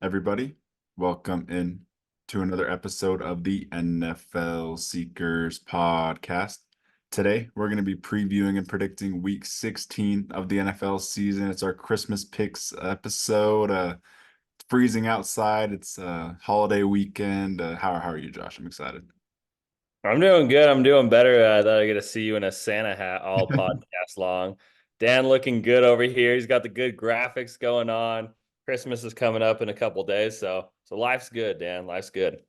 everybody. Welcome in to another episode of the NFL Seekers podcast. Today, we're going to be previewing and predicting week 16 of the NFL season. It's our Christmas picks episode. It's freezing outside. It's holiday weekend. How are you, Josh? I'm excited. I'm doing good. I'm doing better. I thought I get to see you in a Santa hat all podcast long. Dan looking good over here. He's got the good graphics going on. Christmas is coming up in a couple days, so life's good, Dan. Life's good.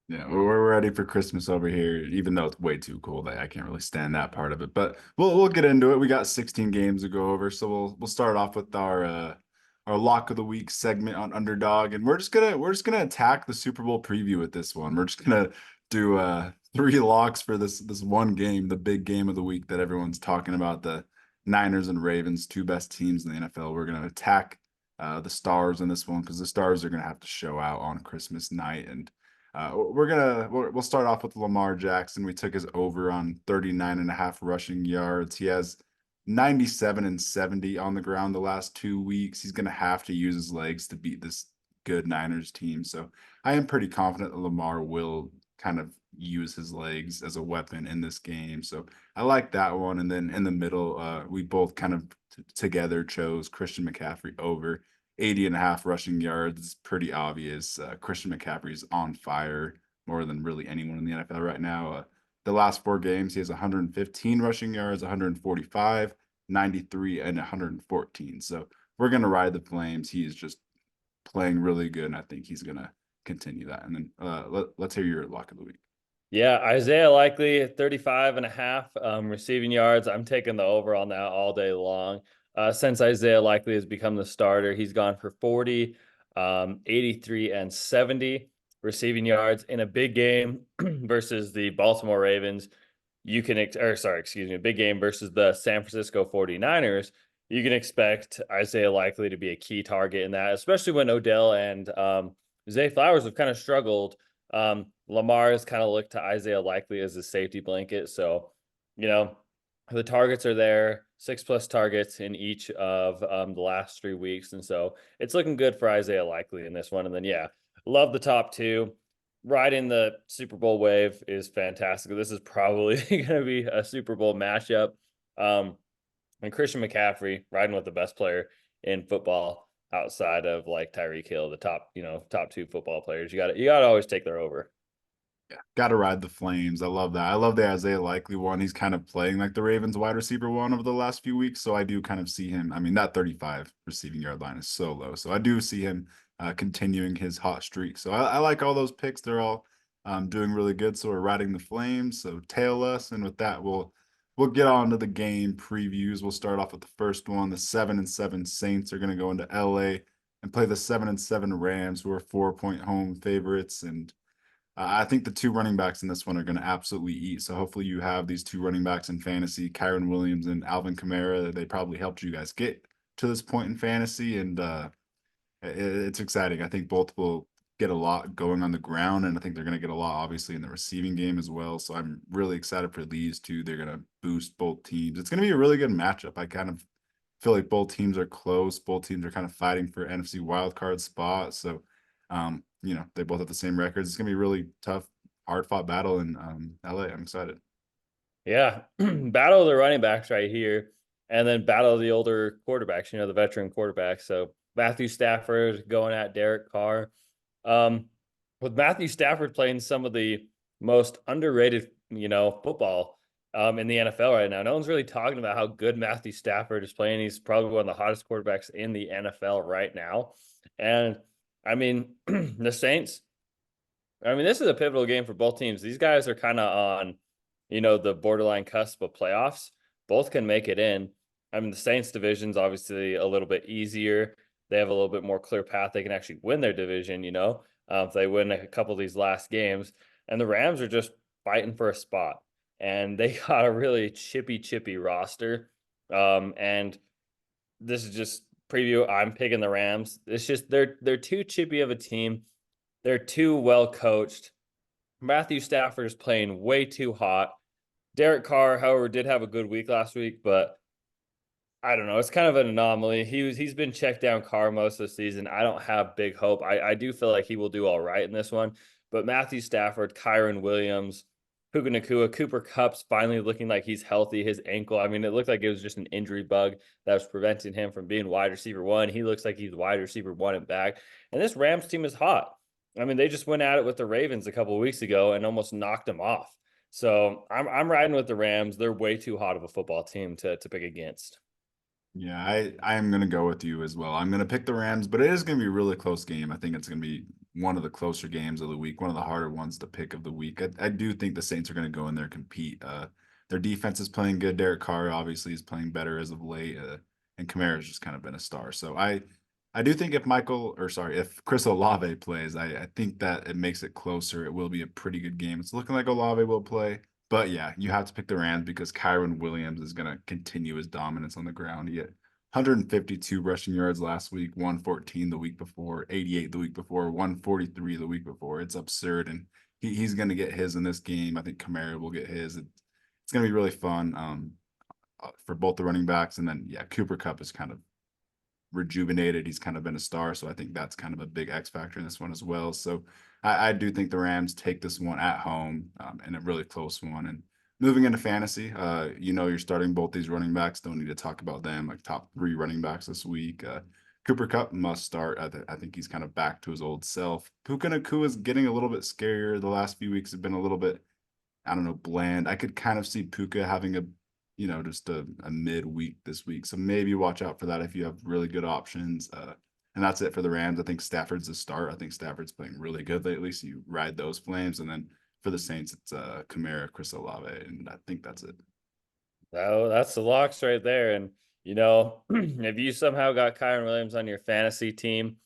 Yeah, we're ready for Christmas over here, even though it's way too cold. I can't really stand that part of it, but we'll get into it. We got 16 games to go over, so we'll start off with our lock of the week segment on Underdog, and we're just gonna attack the Super Bowl preview with this one. We're just gonna do three locks for this one game, the big game of the week that everyone's talking about, the Niners and Ravens, two best teams in the NFL. We're gonna attack the Stars in this one because the Stars are gonna have to show out on Christmas night and. We'll start off with Lamar Jackson. We took his over on 39 and a half rushing yards. He has 97 and 70 on the ground the last 2 weeks. He's going to have to use his legs to beat this good Niners team. So I am pretty confident that Lamar will kind of use his legs as a weapon in this game. So I like that one. And then in the middle, we both kind of together chose Christian McCaffrey over 80 and a half rushing yards. It's pretty obvious. Christian McCaffrey is on fire more than really anyone in the NFL right now. The last four games, he has 115 rushing yards, 145, 93, and 114. So we're going to ride the Flames. He is just playing really good, and I think he's going to continue that. And then let's hear your lock of the week. Yeah, Isaiah Likely, 35 and a half receiving yards. I'm taking the over on that all day long. Since Isaiah Likely has become the starter, he's gone for 40, 83, and 70 receiving yards in a big game versus the Baltimore Ravens. A big game versus the San Francisco 49ers. You can expect Isaiah Likely to be a key target in that, especially when Odell and Zay Flowers have kind of struggled. Lamar has kind of looked to Isaiah Likely as a safety blanket. So, the targets are there, 6+ targets in each of the last 3 weeks. And so it's looking good for Isaiah Likely in this one. And then, yeah, love the top two. Riding the Super Bowl wave is fantastic. This is probably going to be a Super Bowl matchup. And Christian McCaffrey riding with the best player in football outside of like Tyreek Hill, the top two football players. You got to always take their over. Yeah, got to ride the Flames. I love that. I love the Isaiah Likely one. He's kind of playing like the Ravens wide receiver one over the last few weeks. So I do kind of see him. I mean, that 35 receiving yard line is so low. So I do see him continuing his hot streak. So I like all those picks. They're all doing really good. So we're riding the Flames. So tail us. And with that, we'll get on to the game previews. We'll start off with the first one. The 7-7 Saints are going to go into LA and play the 7-7 Rams, who are 4-point home favorites. And I think the two running backs in this one are going to absolutely eat. So hopefully you have these two running backs in fantasy, Kyron Williams and Alvin Kamara. They probably helped you guys get to this point in fantasy, and it's exciting. I think both will get a lot going on the ground, and I think they're going to get a lot, obviously, in the receiving game as well. So I'm really excited for these two. They're going to boost both teams. It's going to be a really good matchup. I kind of feel like both teams are close. Both teams are kind of fighting for NFC wildcard spot. So they both have the same records. It's gonna be a really tough, hard fought battle in LA. I'm excited. Yeah, battle of the running backs right here, and then battle of the older quarterbacks. The veteran quarterbacks. So Matthew Stafford going at Derek Carr. With Matthew Stafford playing some of the most underrated, football in the NFL right now. No one's really talking about how good Matthew Stafford is playing. He's probably one of the hottest quarterbacks in the NFL right now. And I mean, the Saints, this is a pivotal game for both teams. These guys are kind of on, the borderline cusp of playoffs. Both can make it in. The Saints division's obviously a little bit easier. They have a little bit more clear path. They can actually win their division, if they win a couple of these last games. And the Rams are just fighting for a spot. And they got a really chippy roster. And this is just preview. I'm picking the Rams. It's just they're too chippy of a team. They're too well coached. Matthew Stafford is playing way too hot. Derek Carr, however, did have a good week last week, but I don't know. It's kind of an anomaly. He's been checked down Carr most of the season. I don't have big hope. I do feel like he will do all right in this one. But Matthew Stafford, Kyron Williams, Puka Nakua, Cooper Kupp's finally looking like he's healthy. His ankle, I mean, it looked like it was just an injury bug that was preventing him from being wide receiver one. He looks like he's wide receiver one and back. And this Rams team is hot. I mean, they just went at it with the Ravens a couple of weeks ago and almost knocked them off. So I'm riding with the Rams. They're way too hot of a football team to pick against. Yeah, I am gonna go with you as well. I'm gonna pick the Rams, but it is gonna be a really close game. I think it's gonna be one of the closer games of the week, one of the harder ones to pick of the week. I do think the Saints are gonna go in there and compete. Their defense is playing good. Derek Carr obviously is playing better as of late, and Kamara's just kind of been a star. So I do think if Chris Olave plays, I think that it makes it closer. It will be a pretty good game. It's looking like Olave will play. But yeah, you have to pick the Rams because Kyron Williams is going to continue his dominance on the ground. He had 152 rushing yards last week, 114 the week before, 88 the week before, 143 the week before. It's absurd. And he's going to get his in this game. I think Kamara will get his. It's going to be really fun for both the running backs. And then, yeah, Cooper Kupp is kind of rejuvenated. He's kind of been a star. So I think that's kind of a big X factor in this one as well. So I do think the Rams take this one at home in a really close one. And moving into fantasy, you're starting both these running backs. Don't need to talk about them, like top three running backs this week. Cooper Kupp must start. I think he's kind of back to his old self. Puka Nakua is getting a little bit scarier. The last few weeks have been a little bit, I don't know, bland. I could kind of see Puka having just a mid-week this week. So maybe watch out for that if you have really good options. And that's it for the Rams. I think Stafford's the start. I think Stafford's playing really good lately. So you ride those flames. And then for the Saints, it's Kamara, Chris Olave. And I think that's it. Oh, that's the locks right there. And, if you somehow got Kyron Williams on your fantasy team,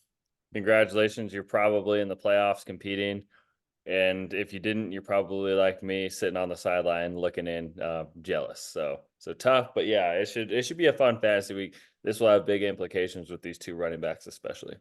congratulations. You're probably in the playoffs competing. And if you didn't, you're probably like me, sitting on the sideline looking in, jealous. So tough, but yeah, it should be a fun fantasy week. This will have big implications with these two running backs, especially.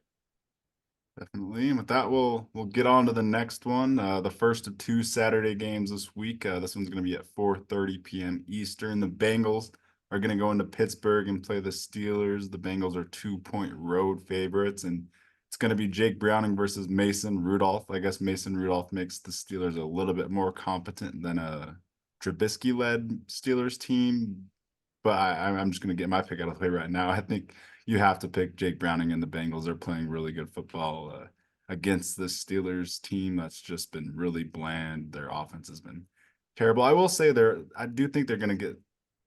Definitely. And with that, we'll get on to the next one. The first of two Saturday games this week. This one's going to be at 4:30 p.m. Eastern. The Bengals are going to go into Pittsburgh and play the Steelers. The Bengals are 2-point road favorites, and it's going to be Jake Browning versus Mason Rudolph. I guess Mason Rudolph makes the Steelers a little bit more competent than a Trubisky-led Steelers team. But I'm just going to get my pick out of the way right now. I think you have to pick Jake Browning, and the Bengals are playing really good football against the Steelers team that's just been really bland. Their offense has been terrible. I will say I do think they're going to get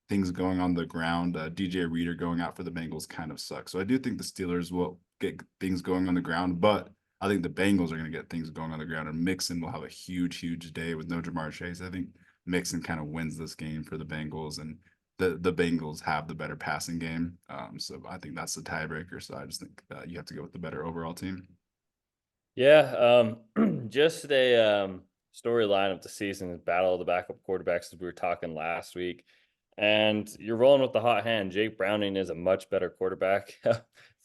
things going on the ground. DJ Reader going out for the Bengals kind of sucks. So I do think the Steelers will get things going on the ground, but I think the Bengals are going to get things going on the ground, and Mixon will have a huge day with no Jamar Chase. I think Mixon kind of wins this game for the Bengals, and the Bengals have the better passing game. So I think that's the tiebreaker. So I just think you have to go with the better overall team. Yeah, just a storyline of the season, battle of the backup quarterbacks as we were talking last week. And you're rolling with the hot hand. Jake Browning is a much better quarterback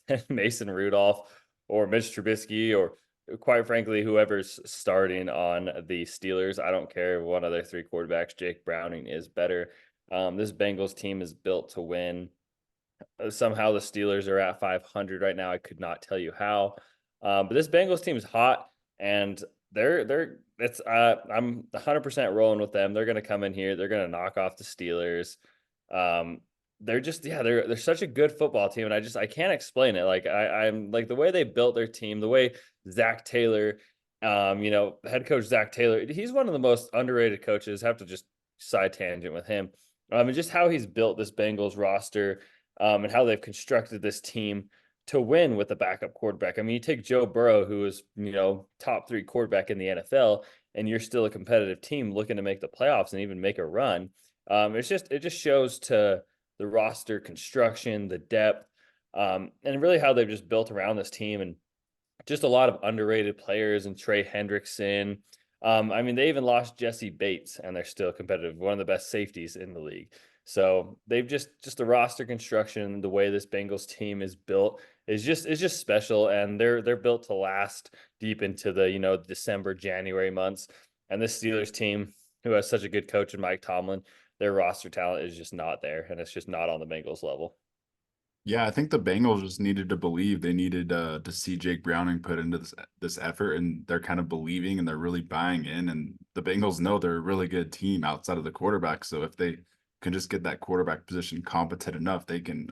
than Mason Rudolph or Mitch Trubisky or quite frankly, whoever's starting on the Steelers. I don't care one of their three quarterbacks. Jake Browning is better. This Bengals team is built to win. Somehow the Steelers are at 500 right now. I could not tell you how. But this Bengals team is hot, and I'm 100% rolling with them. They're going to come in here. They're going to knock off the Steelers. They're such a good football team, and I can't explain it. Like I'm like the way they built their team, the way Zach Taylor, head coach Zach Taylor, he's one of the most underrated coaches. Have to just side tangent with him. And just how he's built this Bengals roster, and how they've constructed this team to win with a backup quarterback. I mean, you take Joe Burrow, who is, top three quarterback in the NFL, and you're still a competitive team looking to make the playoffs and even make a run. It just shows to the roster construction, the depth, and really how they've just built around this team, and just a lot of underrated players and Trey Hendrickson. I mean, they even lost Jesse Bates, and they're still competitive. One of the best safeties in the league. So they've just the roster construction, the way this Bengals team is built is just special, and they're built to last deep into the December, January months. And this Steelers team, who has such a good coach in Mike Tomlin, their roster talent is just not there, and it's just not on the Bengals level. Yeah, I think the Bengals just needed to believe. They needed to see Jake Browning put into this effort, and they're kind of believing and they're really buying in. And the Bengals know they're a really good team outside of the quarterback. So if they can just get that quarterback position competent enough, they can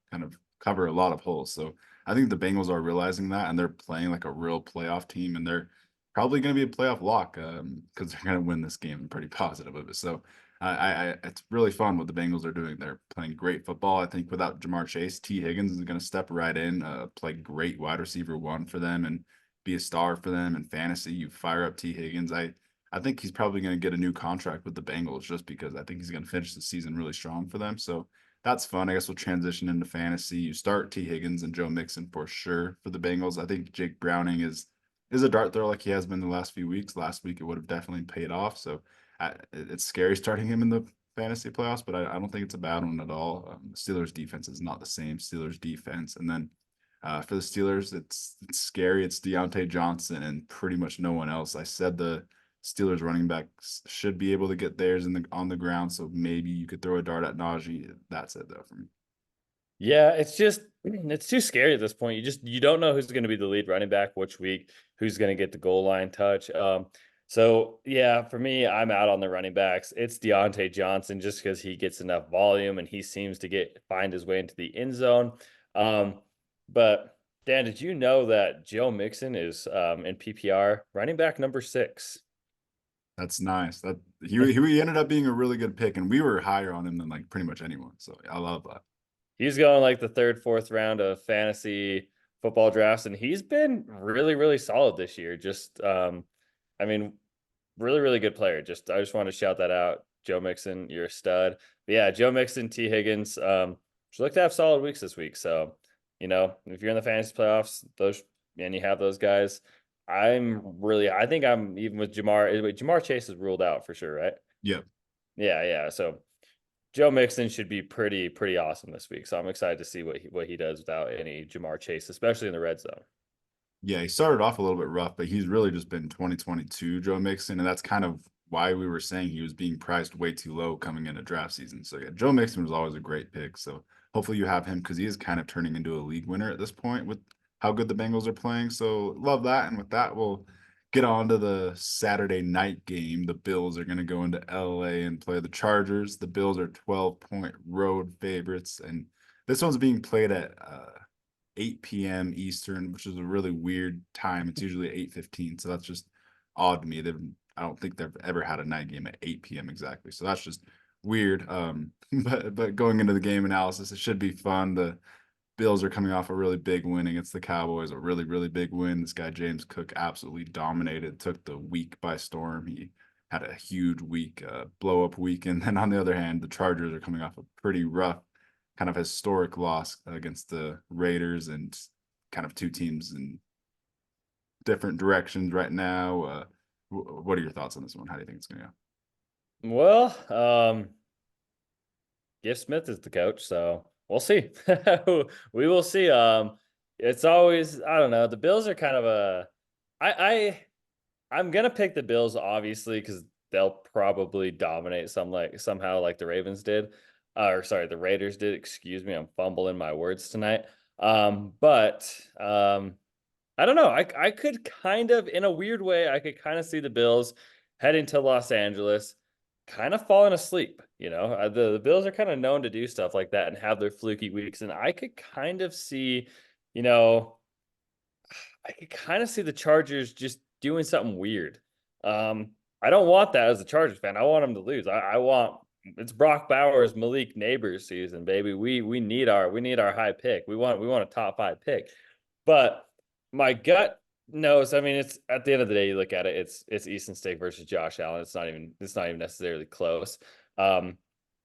kind of cover a lot of holes. So I think the Bengals are realizing that, and they're playing like a real playoff team, and they're probably going to be a playoff lock because they're going to win this game. I'm pretty positive of it. So it's really fun what the Bengals are doing. They're playing great football. I think without Jamar Chase, T. Higgins is going to step right in, play great wide receiver one for them, and be a star for them in fantasy. You fire up T. Higgins. I think he's probably going to get a new contract with the Bengals just because I think he's going to finish the season really strong for them. So that's fun. I guess we'll transition into fantasy. You start T. Higgins and Joe Mixon for sure for the Bengals. I think Jake Browning is a dart throw like he has been the last few weeks. Last week it would have definitely paid off. So it's scary starting him in the fantasy playoffs, but I don't think it's a bad one at all. Steelers defense is not the same Steelers defense, and then for the Steelers, it's scary. It's Deontay Johnson and pretty much no one else. I said the Steelers running backs should be able to get theirs on the ground, so maybe you could throw a dart at Najee. That's it though for me. Yeah, it's just it's too scary at this point. You don't know who's going to be the lead running back which week, who's going to get the goal line touch. So yeah, for me, I'm out on the running backs. It's Deontay Johnson just because he gets enough volume and he seems to find his way into the end zone. But Dan, did you know that Joe Mixon is in PPR running back number 6? That's nice. That he ended up being a really good pick, and we were higher on him than like pretty much anyone. So I love that. He's going like the third, fourth round of fantasy football drafts, and he's been really, really solid this year. Just, I mean, really, really good player. I just want to shout that out. Joe Mixon, you're a stud. But yeah, Joe Mixon, T. Higgins, should look to have solid weeks this week. So, if you're in the fantasy playoffs, and you have those guys, I think I'm even with Jamar. Jamar Chase is ruled out for sure, right? Yep. Yeah, yeah. So Joe Mixon should be pretty awesome this week. So I'm excited to see what he does without any Jamar Chase, especially in the red zone. Yeah, he started off a little bit rough, but he's really just been 2022 Joe Mixon, and that's kind of why we were saying he was being priced way too low coming into draft season. So yeah, Joe Mixon was always a great pick. So hopefully you have him because he is kind of turning into a league winner at this point with how good the Bengals are playing. So love that. And with that, we'll get on to the Saturday night game. The Bills are going to go into LA and play the Chargers. The Bills are 12-point road favorites, and this one's being played at 8 p.m. Eastern, which is a really weird time. It's usually 8:15, so that's just odd to me. I don't think they've ever had a night game at 8 p.m. exactly, so that's just weird. But going into the game analysis, it should be fun. The Bills are coming off a really big win against the Cowboys, a really, really big win. This guy, James Cook, absolutely dominated, took the week by storm. He had a huge week, blow up week. And then on the other hand, the Chargers are coming off a pretty rough, kind of historic loss against the Raiders, and kind of two teams in different directions right now. What are your thoughts on this one? How do you think it's going to go? Well, Gift Smith is the coach, so we'll see. We will see. It's always, I don't know. The Bills are kind of I'm gonna pick the Bills obviously because they'll probably dominate somehow like the Ravens did, or sorry, the Raiders did. Excuse me, I'm fumbling my words tonight. But I don't know. I could kind of, in a weird way, I could kind of see the Bills heading to Los Angeles, kind of falling asleep. The Bills are kind of known to do stuff like that and have their fluky weeks, and I could kind of see, you know, I could kind of see the Chargers just doing something weird. I don't want that as a Chargers fan. I want them to lose. I want it's Brock Bowers, Malik Neighbors season, baby. We need our high pick. We want a top 5 pick. But my gut knows. I mean, it's at the end of the day, you look at it. It's Easton Stick versus Josh Allen. It's not even necessarily close.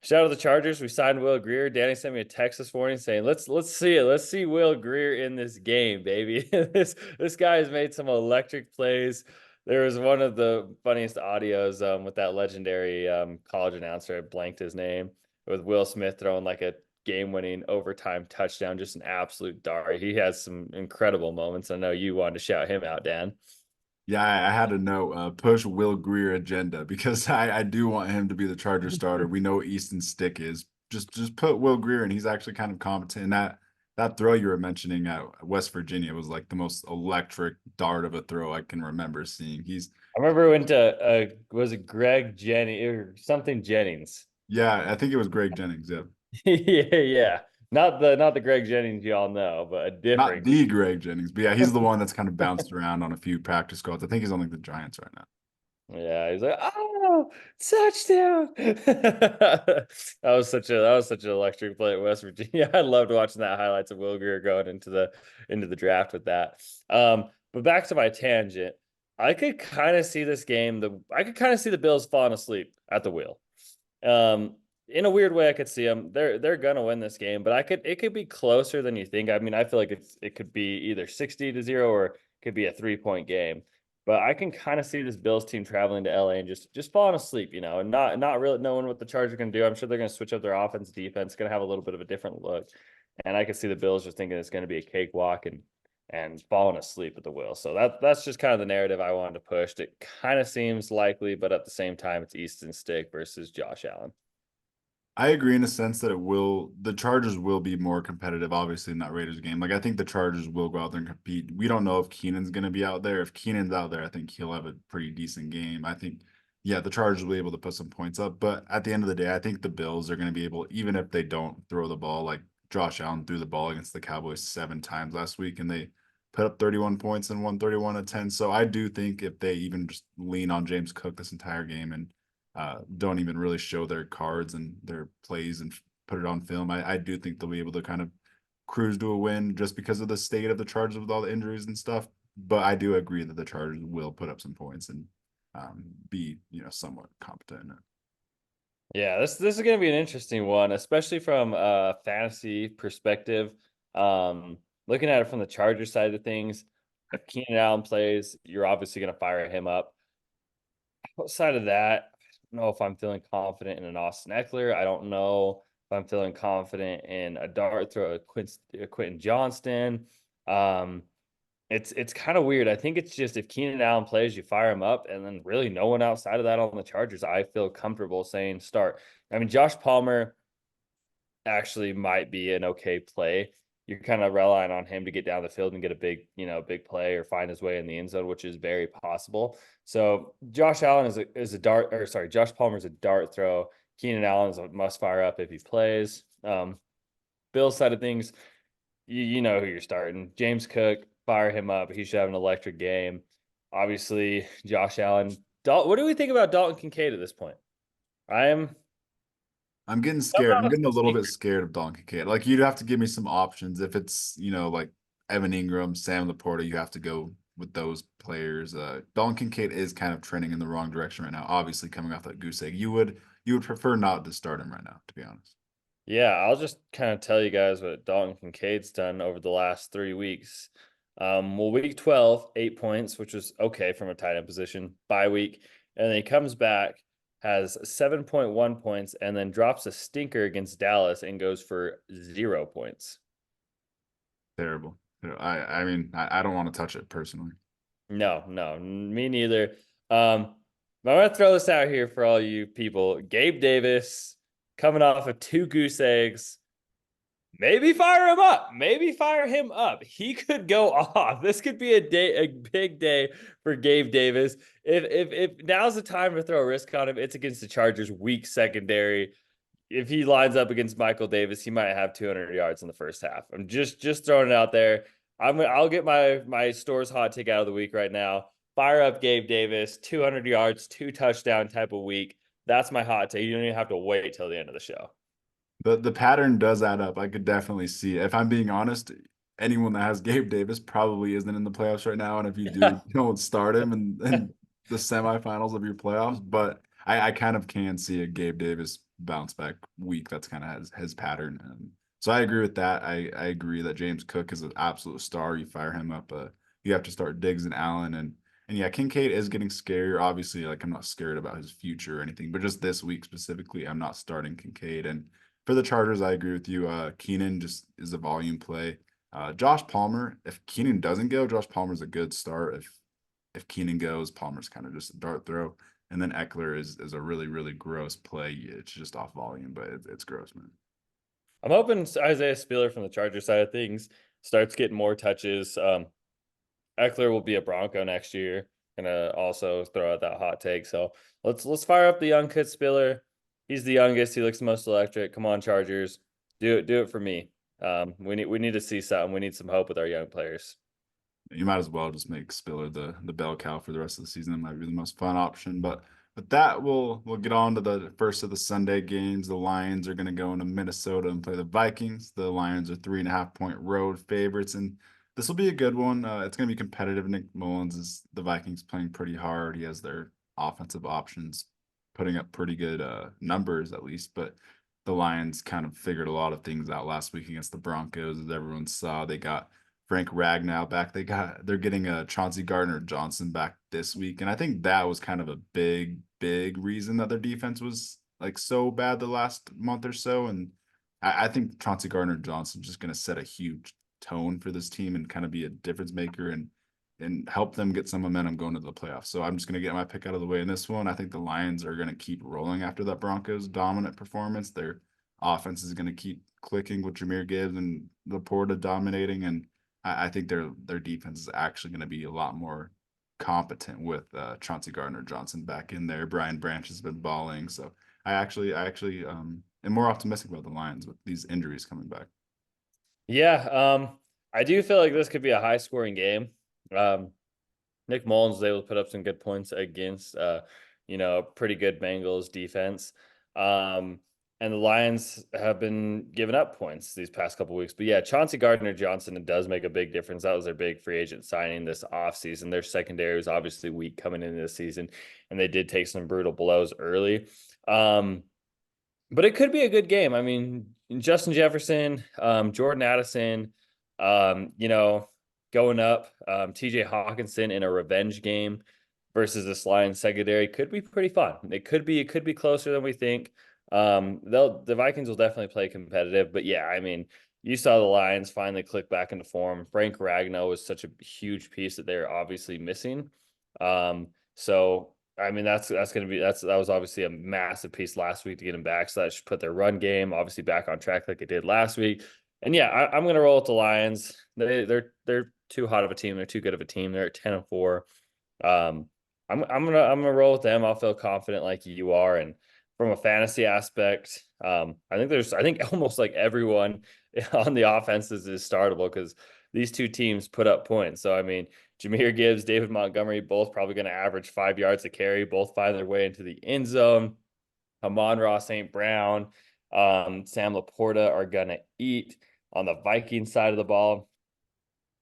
Shout out to the Chargers. We signed Will Greer. Danny sent me a text this morning saying, "Let's see it. Let's see Will Greer in this game, baby." This guy has made some electric plays. There was one of the funniest audios with that legendary college announcer. I blanked his name, with Will Smith throwing like a game-winning overtime touchdown, just an absolute dart. He has some incredible moments. I know you wanted to shout him out, Dan. Yeah, I had to know push Will Greer agenda because I do want him to be the Charger starter. We know what Easton Stick is. Just put Will Greer, and he's actually kind of competent. And that throw you were mentioning at West Virginia was like the most electric dart of a throw I can remember seeing. He's I remember we went to was it Greg Jennings or something Jennings? Yeah, I think it was Greg Jennings. Yeah, Yeah, yeah. Not the Greg Jennings y'all know, but a not different. the Greg Jennings, but yeah, he's the one that's kind of bounced around on a few practice squads. I think he's on like the Giants right now. Yeah, he's like, oh, touchdown. That was such an electric play at West Virginia. I loved watching that highlights of Will Grier going into the draft with that. But back to my tangent, I could kind of see this game. I could kind of see the Bills falling asleep at the wheel. In a weird way, I could see them. They're gonna win this game, but it could be closer than you think. I mean, I feel like it could be either 60-0 or it could be a 3-point game. But I can kind of see this Bills team traveling to LA and just falling asleep, and not really knowing what the Chargers are going to do. I'm sure they're going to switch up their offense, defense, going to have a little bit of a different look, and I can see the Bills just thinking it's going to be a cakewalk and falling asleep at the wheel. So that's just kind of the narrative I wanted to push. It kind of seems likely, but at the same time, it's Easton Stick versus Josh Allen. I agree in a sense that the Chargers will be more competitive, obviously, in that Raiders game. Like, I think the Chargers will go out there and compete. We don't know if Keenan's going to be out there. If Keenan's out there, I think he'll have a pretty decent game. I think, yeah, the Chargers will be able to put some points up. But at the end of the day, I think the Bills are going to be able, even if they don't throw the ball, like Josh Allen threw the ball against the Cowboys 7 times last week and they put up 31 points and won 31-10. So I do think if they even just lean on James Cook this entire game and don't even really show their cards and their plays and put it on film. I do think they'll be able to kind of cruise to a win just because of the state of the Chargers with all the injuries and stuff. But I do agree that the Chargers will put up some points and be somewhat competent. Yeah, this is going to be an interesting one, especially from a fantasy perspective. Looking at it from the Charger side of things, if Keenan Allen plays, you're obviously going to fire him up. Outside of that, I don't know if I'm feeling confident in an Austin Eckler. I don't know if I'm feeling confident in a dart throw, a Quentin Johnston. Um, it's kind of weird. I think it's just if Keenan Allen plays, you fire him up, and then really no one outside of that on the Chargers, I feel comfortable saying start. I mean, Josh Palmer actually might be an okay play. You're kind of relying on him to get down the field and get a big play or find his way in the end zone, which is very possible. So Josh Allen is a dart, or sorry, Josh Palmer is a dart throw. Keenan Allen is a must fire up if he plays. Bill's side of things, you know who you're starting. James Cook, fire him up. He should have an electric game. Obviously, Josh Allen. What do we think about Dalton Kincaid at this point? I'm getting I'm scared. I'm not getting a a little bit sleeper. scared of Donkey Kid. Like, you'd have to give me some options. If it's, like Evan Ingram, Sam Laporta, you have to go with those players. Donkey Kid is kind of trending in the wrong direction right now. Obviously, coming off that goose egg, you would prefer not to start him right now, to be honest. Yeah, I'll just kind of tell you guys what Dalton Kincaid's done over the last 3 weeks. Well, week 12, 8 points, which was okay from a tight end position, bye week. And then he comes back, has 7.1 points, and then drops a stinker against Dallas and goes for 0 points. Terrible. I mean, I don't want to touch it personally. No, no, me neither. Um, but I'm gonna throw this out here for all you people. Gabe Davis coming off of 2 goose eggs. Maybe fire him up. Maybe fire him up. He could go off. This could be a big day for Gabe Davis. If now's the time to throw a risk on him, it's against the Chargers' weak secondary. If he lines up against Michael Davis, he might have 200 yards in the first half. I'm just throwing it out there. I'll get my store's hot take out of the week right now. Fire up Gabe Davis, 200 yards, 2 touchdown type of week. That's my hot take. You don't even have to wait till the end of the show. The pattern does add up. I could definitely see it. If I'm being honest, anyone that has Gabe Davis probably isn't in the playoffs right now. And if you do, don't start him in the semifinals of your playoffs. But I kind of can see a Gabe Davis bounce back week. That's kind of his pattern. So I agree with that. I agree that James Cook is an absolute star. You fire him up. You have to start Diggs and Allen and yeah, Kincaid is getting scarier. Obviously, like, I'm not scared about his future or anything, but just this week specifically, I'm not starting Kincaid. And for the Chargers, I agree with you. Keenan just is a volume play. Josh Palmer, if Keenan doesn't go, Josh Palmer's a good start. If Keenan goes, Palmer's kind of just a dart throw. And then Eckler is a really, really gross play. It's just off volume, but it's gross, man. I'm hoping Isaiah Spiller from the Chargers side of things starts getting more touches. Eckler will be a Bronco next year. Gonna also throw out that hot take. So let's fire up the young kid Spiller. He's the youngest. He looks the most electric. Come on, Chargers. Do it for me. We need to see something. We need some hope with our young players. You might as well just make Spiller the bell cow for the rest of the season. It might be the most fun option. But with that, we'll get on to the first of the Sunday games. The Lions are going to go into Minnesota and play the Vikings. The Lions are 3.5 point road favorites, and this will be a good one. It's going to be competitive. Nick Mullins is the Vikings playing pretty hard. He has their offensive options putting up pretty good numbers at least, but the Lions kind of figured a lot of things out last week against the Broncos, as everyone saw. They got Frank Ragnow back. They're getting a Chauncey Gardner-Johnson back this week, and I think that was kind of a big reason that their defense was like so bad the last month or so. And I think Chauncey Gardner-Johnson is just going to set a huge tone for this team and kind of be a difference maker and help them get some momentum going to the playoffs. So I'm just going to get my pick out of the way in this one. I think the Lions are going to keep rolling after that Broncos dominant performance. Their offense is going to keep clicking with Jahmyr Gibbs and Laporta dominating, and I think their defense is actually going to be a lot more competent with Chauncey Gardner-Johnson back in there. Brian Branch has been balling, so I actually am more optimistic about the Lions with these injuries coming back. Yeah, I do feel like this could be a high scoring game. Um, Nick Mullins was able to put up some good points against pretty good Bengals defense. Um, and the Lions have been giving up points these past couple weeks. But yeah, Chauncey Gardner-Johnson does make a big difference. That was their big free agent signing this offseason. Their secondary was obviously weak coming into the season, and they did take some brutal blows early. But it could be a good game. I mean, Justin Jefferson, Jordan Addison, going up, TJ Hawkinson in a revenge game versus this Lions secondary could be pretty fun. It could be closer than we think. The Vikings will definitely play competitive, but yeah, I mean, you saw the Lions finally click back into form. Frank Ragnow was such a huge piece that they're obviously missing. So I mean, that was obviously a massive piece last week to get him back. So that should put their run game obviously back on track like it did last week. And yeah, I'm gonna roll with the Lions. They're too hot of a team. They're too good of a team. They're at 10-4. Um, I'm gonna roll with them. I'll feel confident like you are. And from a fantasy aspect, I think almost like everyone on the offenses is startable because these two teams put up points. So I mean, Jahmyr Gibbs, David Montgomery, both probably going to average 5 yards a carry, both find their way into the end zone. Amon-Ra St. Brown, Sam Laporta are going to eat on the Viking side of the ball.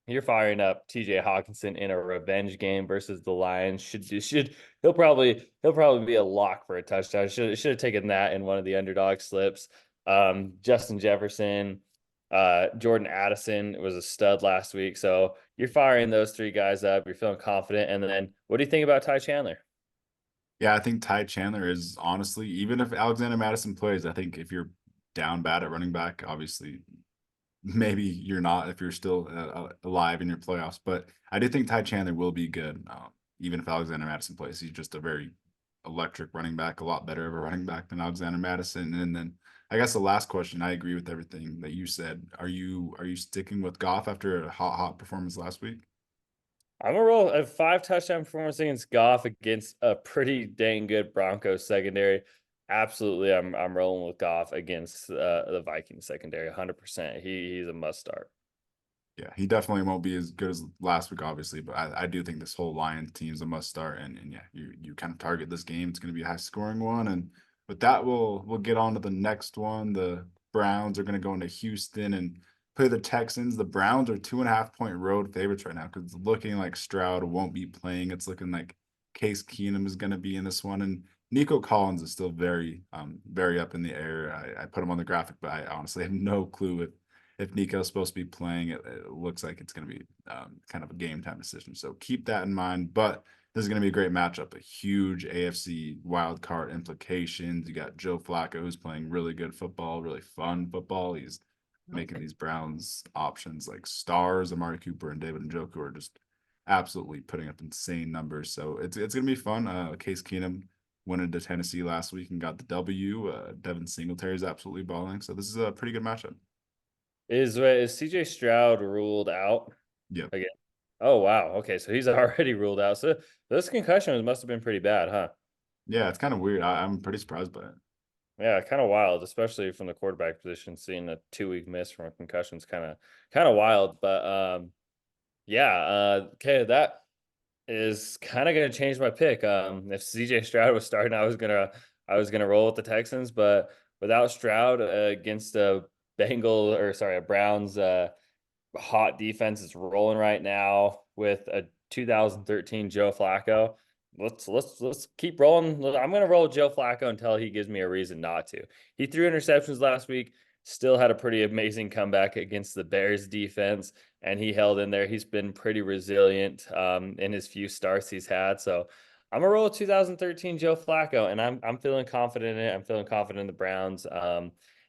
You're firing up TJ Hawkinson in a revenge game versus the Lions. He'll probably be a lock for a touchdown. Should have taken that in one of the underdog slips. Justin Jefferson, Jordan Addison was a stud last week. So you're firing those three guys up. You're feeling confident. And then what do you think about Ty Chandler? Yeah, I think Ty Chandler is honestly, even if Alexander Madison plays, I think if you're down bad at running back, obviously maybe you're not if you're still alive in your playoffs. But I do think Ty Chandler will be good, even if Alexander Madison plays. He's just a very electric running back, a lot better of a running back than Alexander Madison. And then I guess the last question, I agree with everything that you said. Are you sticking with Goff after a hot performance last week? I'm gonna roll a 5 touchdown performance against Goff against a pretty dang good Broncos secondary. Absolutely, I'm rolling with Goff against the Vikings secondary 100%. He's a must start. Yeah, he definitely won't be as good as last week, obviously, but I do think this whole Lions team is a must start. And yeah, you kind of target this game. It's going to be a high scoring one. And with that, we'll get on to the next one. The Browns are going to go into Houston and play the Texans. The Browns are 2.5 point road favorites right now because it's looking like Stroud won't be playing. It's looking like Case Keenum is going to be in this one. And Nico Collins is still very up in the air. I put him on the graphic, but I honestly have no clue if Nico's supposed to be playing. It looks like it's going to be kind of a game time decision. So keep that in mind. But this is going to be a great matchup, a huge AFC wild card implications. You got Joe Flacco, who's playing really good football, really fun football. He's making these Browns options like stars. Amari Cooper and David Njoku are just absolutely putting up insane numbers. So it's going to be fun. Case Keenum went into Tennessee last week and got the W. Devin Singletary is absolutely balling. So this is a pretty good matchup. Is CJ Stroud ruled out Yep. again? Oh wow. Okay, so he's already ruled out. So those concussions must have been pretty bad, huh? Yeah, it's kind of weird. I'm pretty surprised by it. Yeah, kind of wild, especially from the quarterback position. Seeing a 2 week miss from a concussion is kind of wild. But yeah. Okay, that is kind of going to change my pick. If CJ Stroud was starting, I was gonna roll with the Texans, but without Stroud against a a Browns hot defense is rolling right now with a 2013 Joe Flacco. Let's keep rolling. I'm gonna roll with Joe Flacco until he gives me a reason not to. He threw interceptions last week, still had a pretty amazing comeback against the Bears defense, and he held in there. He's been pretty resilient in his few starts he's had. So I'm gonna roll with 2013 Joe Flacco, and I'm feeling confident in it. I'm feeling confident in the Browns.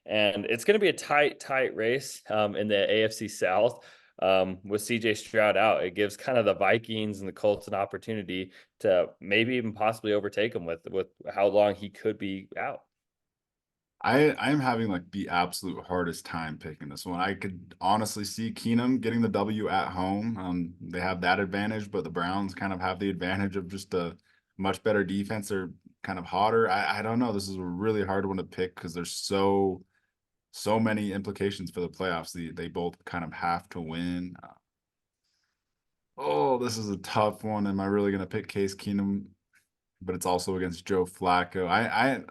And it's going to be a tight race in the AFC South with CJ Stroud out. It gives kind of the Vikings and the Colts an opportunity to maybe even possibly overtake him with how long he could be out. I'm having like the absolute hardest time picking this one. I could honestly see Keenum getting the W at home. They have that advantage, but the Browns kind of have the advantage of just a much better defense. They're kind of hotter. I don't know. This is a really hard one to pick because there's so many implications for the playoffs. They both kind of have to win. Oh, this is a tough one. Am I really gonna pick Case Keenum? But it's also against Joe Flacco.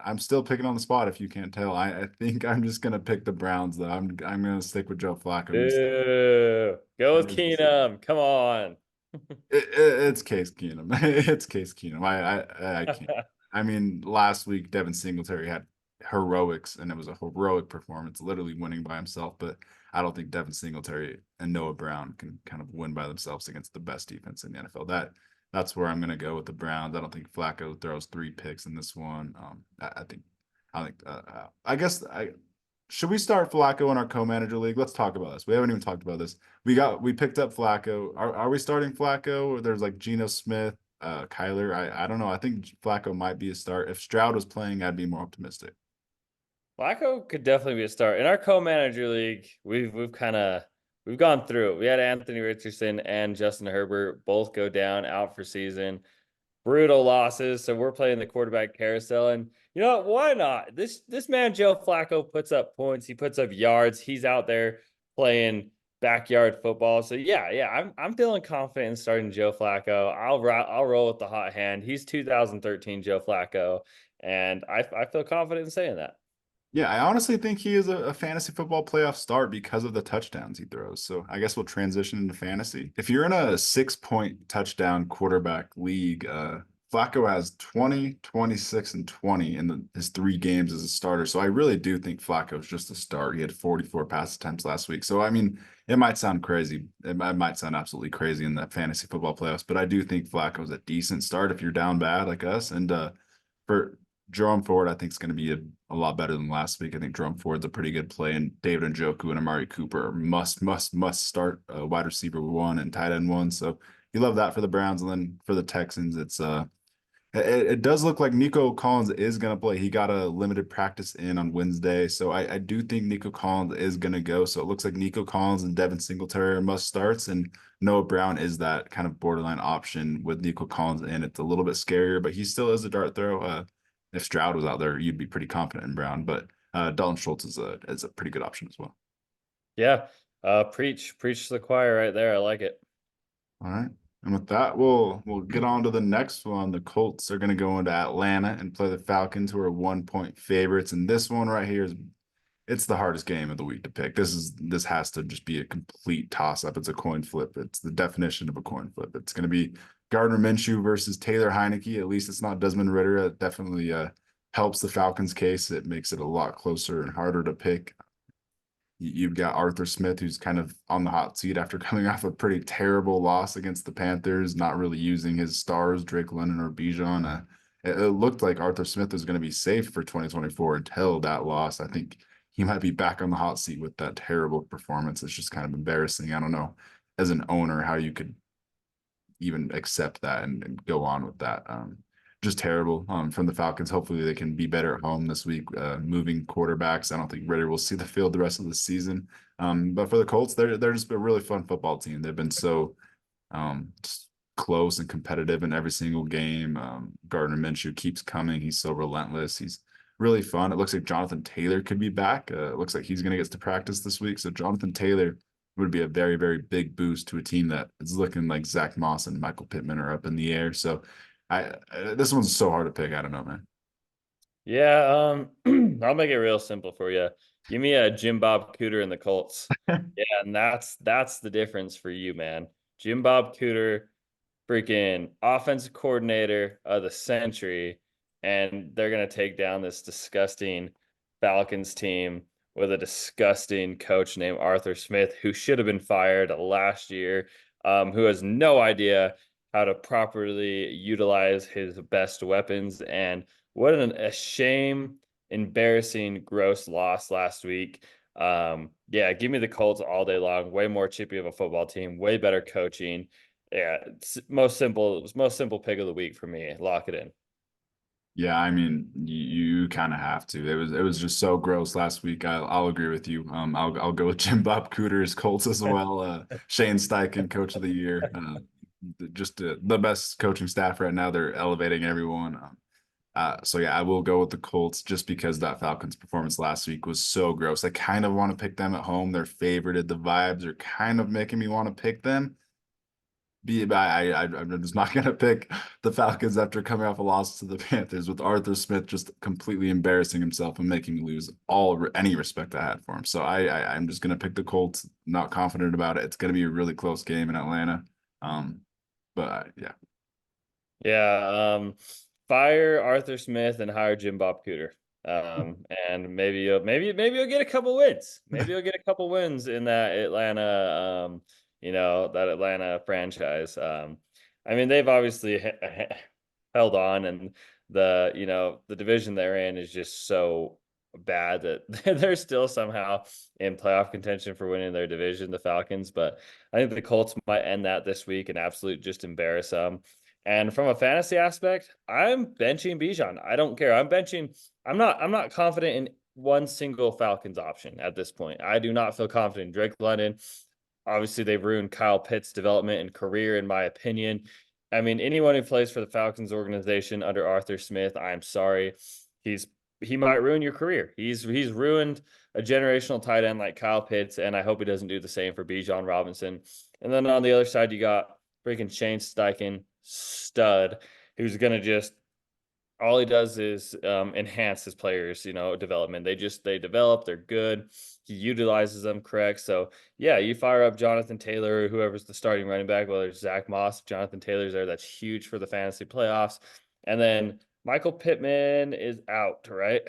I'm still picking on the spot if you can't tell. I think I'm just gonna pick the Browns though. I'm gonna stick with Joe Flacco. Ew. Go with Keenum. Come on. It's Case Keenum. It's Case Keenum. I can't. I mean, last week Devin Singletary had heroics, and it was a heroic performance, literally winning by himself. But I don't think Devin Singletary and Noah Brown can kind of win by themselves against the best defense in the NFL. That's where I'm gonna go with the Browns. I don't think Flacco throws 3 picks in this one. I guess I should we start Flacco in our co-manager league? Let's talk about this. We haven't even talked about this. We picked up Flacco. Are we starting Flacco? Or there's like Geno Smith, Kyler. I don't know. I think Flacco might be a start. If Stroud was playing, I'd be more optimistic. Flacco could definitely be a start. In our co-manager league, we've gone through it. We had Anthony Richardson and Justin Herbert both go down out for season. Brutal losses. So we're playing the quarterback carousel. And you know what? Why not? This man Joe Flacco puts up points. He puts up yards. He's out there playing backyard football. So yeah, I'm feeling confident in starting Joe Flacco. I'll roll with the hot hand. He's 2013 Joe Flacco, and I feel confident in saying that. Yeah, I honestly think he is a fantasy football playoff start because of the touchdowns he throws. So I guess we'll transition into fantasy. If you're in a 6 point touchdown quarterback league, Flacco has 20, 26, and 20 in his 3 games as a starter. So I really do think Flacco is just a start. He had 44 pass attempts last week. So I mean, it might sound crazy. It might sound absolutely crazy in the fantasy football playoffs, but I do think Flacco is a decent start if you're down bad like us. And for Jerome Ford, I think is going to be a lot better than last week. I think Jerome Ford's a pretty good play, and David Njoku and Amari Cooper are must start wide receiver 1 and tight end 1. So you love that for the Browns, and then for the Texans, it does look like Nico Collins is going to play. He got a limited practice in on Wednesday, so I do think Nico Collins is going to go. So it looks like Nico Collins and Devin Singletary are must starts, and Noah Brown is that kind of borderline option with Nico Collins in. It's a little bit scarier, but he still is a dart throw. If Stroud was out there, you'd be pretty confident in Brown, but Dalton Schultz is a pretty good option as well. Yeah. Preach to the choir right there. I like it. All right. And with that, we'll get on to the next one. The Colts are going to go into Atlanta and play the Falcons, who are 1 point favorites. And this one right here it's the hardest game of the week to pick. This has to just be a complete toss up. It's a coin flip. It's the definition of a coin flip. It's going to be Gardner Minshew versus Taylor Heineke. At least it's not Desmond Ritter. It definitely helps the Falcons' case. It makes it a lot closer and harder to pick. You've got Arthur Smith, who's kind of on the hot seat after coming off a pretty terrible loss against the Panthers, not really using his stars, Drake London or Bijan. It looked like Arthur Smith was going to be safe for 2024 until that loss. I think he might be back on the hot seat with that terrible performance. It's just kind of embarrassing. I don't know, as an owner, how you could even accept that and go on with that. just terrible from the Falcons. Hopefully they can be better at home this week, moving quarterbacks. I don't think Ritter will see the field the rest of the season. But for the Colts, they're just a really fun football team. They've been so just close and competitive in every single game. Gardner Minshew keeps coming. He's so relentless. He's really fun. It looks like Jonathan Taylor could be back. It looks like he's going to get to practice this week. So Jonathan Taylor would be a very, very big boost to a team that is looking like Zach Moss and Michael Pittman are up in the air. So this one's so hard to pick. I don't know, man. Yeah, I'll make it real simple for you. Give me a Jim Bob Cooter and the Colts. Yeah, and that's the difference for you, man. Jim Bob Cooter, freaking offensive coordinator of the century, and they're gonna take down this disgusting Falcons team with a disgusting coach named Arthur Smith, who should have been fired last year, who has no idea how to properly utilize his best weapons. And what a shame, embarrassing, gross loss last week. Yeah, give me the Colts all day long. Way more chippy of a football team, way better coaching. Yeah, it's most simple pick of the week for me. Lock it in. Yeah, I mean, you kind of have to. It was just so gross last week. I'll agree with you. I'll go with Jim Bob Cooter's Colts as well. Shane Steichen, Coach of the Year. Just the best coaching staff right now. They're elevating everyone. So yeah, I will go with the Colts just because that Falcons performance last week was so gross. I kind of want to pick them at home. They're favorited. The vibes are kind of making me want to pick them. I'm just not gonna pick the Falcons after coming off a loss to the Panthers with Arthur Smith just completely embarrassing himself and making me lose any respect I had for him. So I'm just gonna pick the Colts. Not confident about it. It's gonna be a really close game in Atlanta. Yeah. Yeah, fire Arthur Smith and hire Jim Bob Cooter. And maybe you'll get a couple wins. Maybe you'll get a couple wins in that Atlanta, that Atlanta franchise. I mean, they've obviously held on, and the division they're in is just so bad that they're still somehow in playoff contention for winning their division, the Falcons. But I think the Colts might end that this week and absolutely just embarrass them. And from a fantasy aspect, I'm benching Bijan. I don't care. I'm not confident in one single Falcons option at this point. I do not feel confident in Drake London. Obviously, they've ruined Kyle Pitts' development and career, in my opinion. I mean, anyone who plays for the Falcons organization under Arthur Smith, I'm sorry. He might ruin your career. He's ruined a generational tight end like Kyle Pitts, and I hope he doesn't do the same for Bijan Robinson. And then on the other side, you got freaking Shane Steichen, stud, who's gonna just all he does is enhance his players, development. They develop, they're good. He utilizes them correct. So yeah, you fire up Jonathan Taylor or whoever's the starting running back, whether it's Zach Moss, Jonathan Taylor's there. That's huge for the fantasy playoffs. And then Michael Pittman is out, right?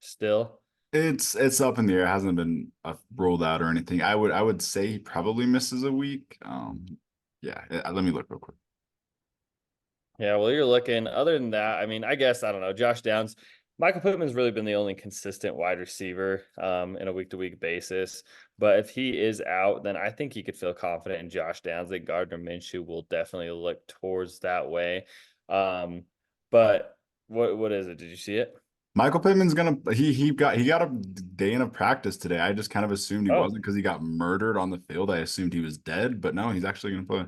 Still. It's up in the air. It hasn't been rolled out or anything. I would say he probably misses a week. Yeah. Let me look real quick. Yeah, well, you're looking. Other than that, I mean, I guess I don't know. Josh Downs, Michael Pittman's really been the only consistent wide receiver in a week-to-week basis. But if he is out, then I think you could feel confident in Josh Downs. That Gardner Minshew will definitely look towards that way. But what is it? Did you see it? Michael Pittman's gonna he got a day in of practice today. I just kind of assumed he Oh, wasn't because he got murdered on the field. I assumed he was dead, but no, he's actually gonna play.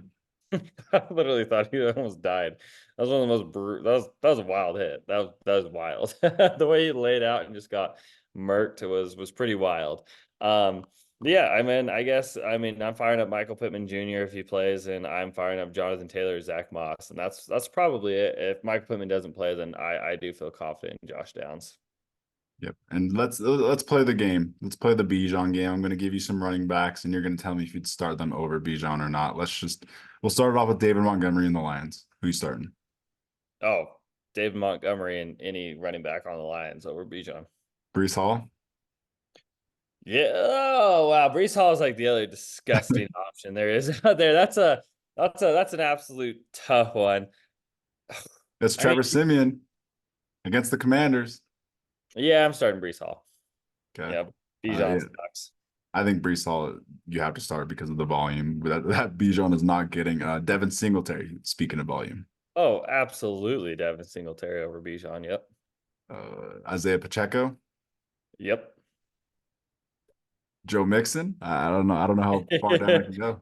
I literally thought he almost died. That was one of the most that was a wild hit. That was wild. The way he laid out and just got murked was pretty wild. Yeah, I'm firing up Michael Pittman Jr. if he plays, and I'm firing up Jonathan Taylor, Zach Moss, and that's probably it. If Michael Pittman doesn't play, then I do feel confident in Josh Downs. Yep. And let's play the game. Let's play the Bijan game. I'm gonna give you some running backs, and you're gonna tell me if you'd start them over Bijan or not. We'll start it off with David Montgomery and the Lions. Who you starting? Oh, David Montgomery and any running back on the Lions over Bijan. Brees Hall? Yeah. Oh wow. Brees Hall is like the other disgusting option there is out there. That's an absolute tough one. That's I mean, Trevor Siemian against the Commanders. yeah, I'm starting Brees Hall. Okay. Yeah, Yeah. Bijan sucks. I think Brees Hall, you have to start because of the volume. That Bijan is not getting. Devin Singletary, speaking of volume. Oh, absolutely, Devin Singletary over Bijan. Yep. Isaiah Pacheco, Yep. Joe Mixon. I don't know. I don't know how far down I can go.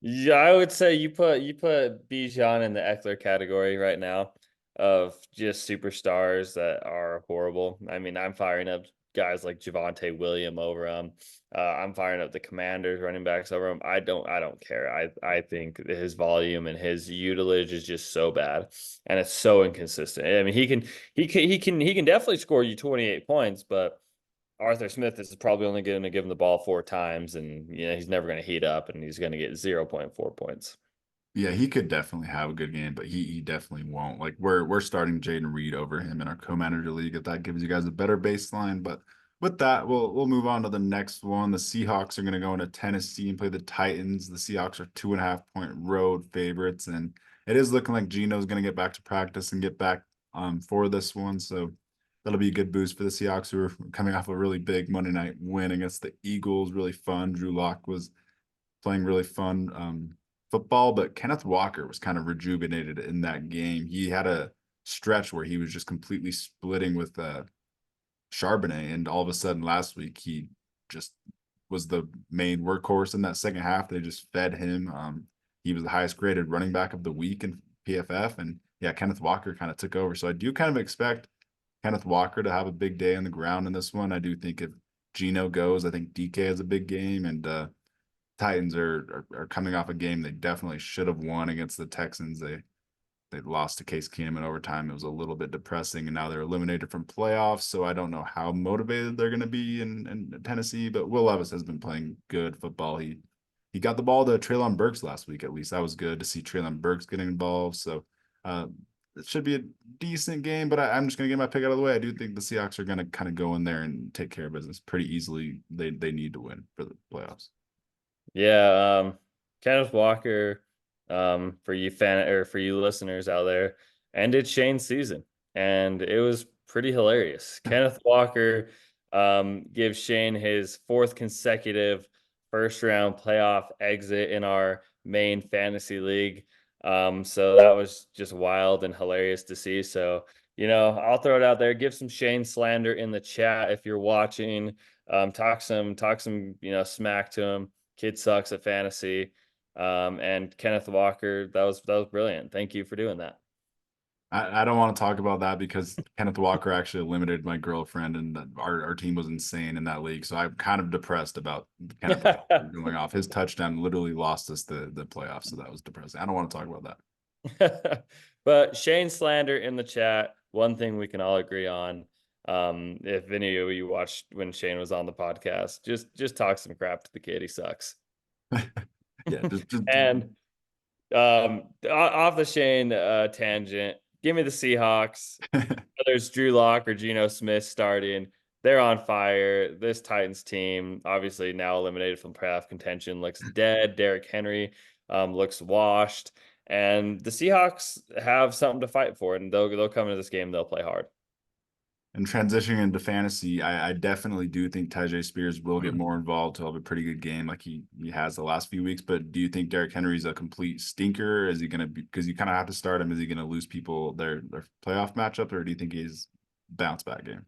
Yeah, I would say you put Bijan in the Eckler category right now of just superstars that are horrible. I mean, I'm firing up guys like Javonte William over him. I'm firing up the Commanders running backs over him. I don't care. I think that his volume and his utilage is just so bad, and it's so inconsistent. I mean, he can definitely score you 28 points, but Arthur Smith is probably only going to give him the ball 4 times, and he's never going to heat up, and he's going to get 0.4 points. Yeah, he could definitely have a good game, but he definitely won't. Like we're starting Jaden Reed over him in our co-manager league if that gives you guys a better baseline. But with that, we'll move on to the next one. The Seahawks are going to go into Tennessee and play the Titans. The Seahawks are 2.5 point road favorites, and it is looking like Gino's going to get back to practice and get back for this one. So that'll be a good boost for the Seahawks, who are coming off a really big Monday night win against the Eagles. Really fun. Drew Lock was playing really fun football, but Kenneth Walker was kind of rejuvenated in that game. He had a stretch where he was just completely splitting with Charbonnet, and all of a sudden last week he just was the main workhorse in that second half. They just fed him. He was the highest graded running back of the week in PFF, and yeah, Kenneth Walker kind of took over. So I do kind of expect Kenneth Walker to have a big day on the ground in this one. I do think if Gino goes, I think DK has a big game, and Titans are coming off a game they definitely should have won against the Texans. They lost to Case Keenum in overtime. It was a little bit depressing, and now they're eliminated from playoffs. So I don't know how motivated they're going to be in Tennessee. But Will Levis has been playing good football. He got the ball to Treylon Burks last week. At least that was good to see Treylon Burks getting involved. So it should be a decent game. But I'm just going to get my pick out of the way. I do think the Seahawks are going to kind of go in there and take care of business pretty easily. They need to win for the playoffs. Yeah, Kenneth Walker, for you listeners out there, ended Shane's season, and it was pretty hilarious. Kenneth Walker gives Shane his fourth consecutive first round playoff exit in our main fantasy league. So that was just wild and hilarious to see. So, I'll throw it out there. Give some Shane slander in the chat if you're watching. Talk some, smack to him. Kid sucks at fantasy. And Kenneth Walker, that was brilliant. Thank you for doing that. I don't want to talk about that because Kenneth Walker actually eliminated my girlfriend, and our team was insane in that league. So I'm kind of depressed about Kenneth Walker going off. His touchdown literally lost us the playoffs, so that was depressing. I don't want to talk about that. But Shane slander in the chat. One thing we can all agree on. If any of you watched when Shane was on the podcast, just talk some crap to the kid. He sucks. Yeah, just And off the Shane tangent, give me the Seahawks. Whether it's Drew Lock or Geno Smith starting, they're on fire. This Titans team, obviously now eliminated from playoff contention, looks dead. Derrick Henry looks washed, and the Seahawks have something to fight for, and they'll come into this game. They'll play hard. and transitioning into fantasy, I definitely do think Tyjae Spears will get more involved to have a pretty good game like he has the last few weeks. But do you think Derrick Henry's a complete stinker? Is he going to be, because you kind of have to start him? Is he going to lose people their playoff matchup, or do you think he's bounce back game?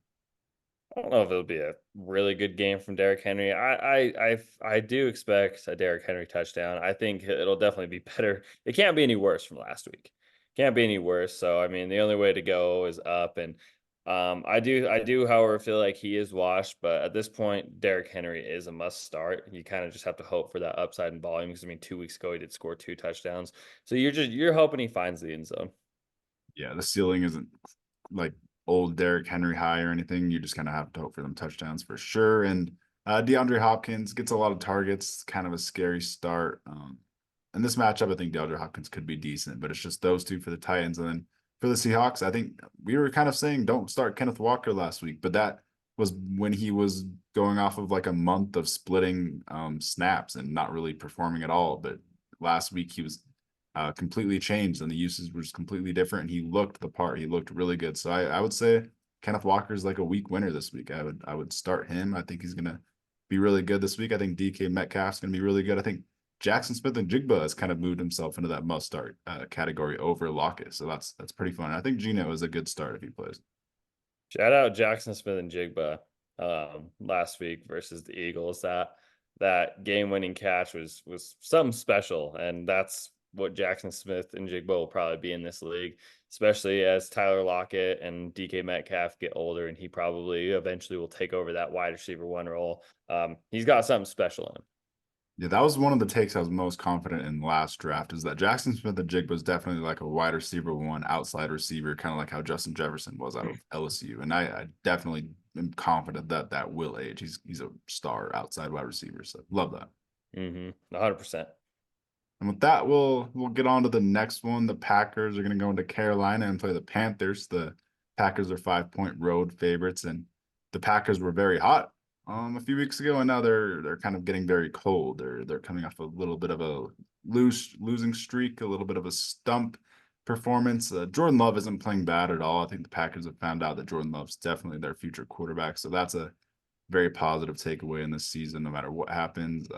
I don't know if it'll be a really good game from Derrick Henry. I do expect a Derrick Henry touchdown. I think it'll definitely be better. It can't be any worse from last week. Can't be any worse. So I mean, the only way to go is up. And I do, however, feel like he is washed. But at this point, Derrick Henry is a must start. You kind of just have to hope for that upside in volume. Because I mean, 2 weeks ago he did score 2 touchdowns. So you're hoping he finds the end zone. Yeah, the ceiling isn't like old Derrick Henry high or anything. You just kind of have to hope for them touchdowns for sure. And DeAndre Hopkins gets a lot of targets, kind of a scary start. In this matchup, I think DeAndre Hopkins could be decent, but it's just those two for the Titans. And then for the Seahawks, I think we were kind of saying don't start Kenneth Walker last week, but that was when he was going off of like a month of splitting snaps and not really performing at all. But last week he was completely changed and the usage was completely different. And he looked the part. He looked really good. So I would say Kenneth Walker is like a week winner this week. I would start him. I think he's gonna be really good this week. I think DK Metcalf's gonna be really good. I think Jackson Smith and Jigba has kind of moved himself into that must start category over Lockett. So that's pretty fun. I think Geno is a good start if he plays. Shout out Jackson Smith and Jigba last week versus the Eagles. That game winning catch was something special, and that's what Jackson Smith and Jigba will probably be in this league, especially as Tyler Lockett and DK Metcalf get older, and he probably eventually will take over that wide receiver one role. He's got something special in him. Yeah, that was one of the takes I was most confident in last draft is that Jackson Smith and Jigba was definitely like a wide receiver one, outside receiver, kind of like how Justin Jefferson was out of LSU. And I definitely am confident that that will age. He's a star outside wide receiver. So love that. 100%. And with that, we'll get on to the next one. The Packers are going to go into Carolina and play the Panthers. The Packers are 5-point road favorites, and the Packers were very hot a few weeks ago, and now they're kind of getting very cold. They're coming off a little bit of a losing streak, a little bit of a stump performance. Jordan Love isn't playing bad at all. I think the Packers have found out that Jordan Love's definitely their future quarterback, so that's a very positive takeaway in this season, no matter what happens.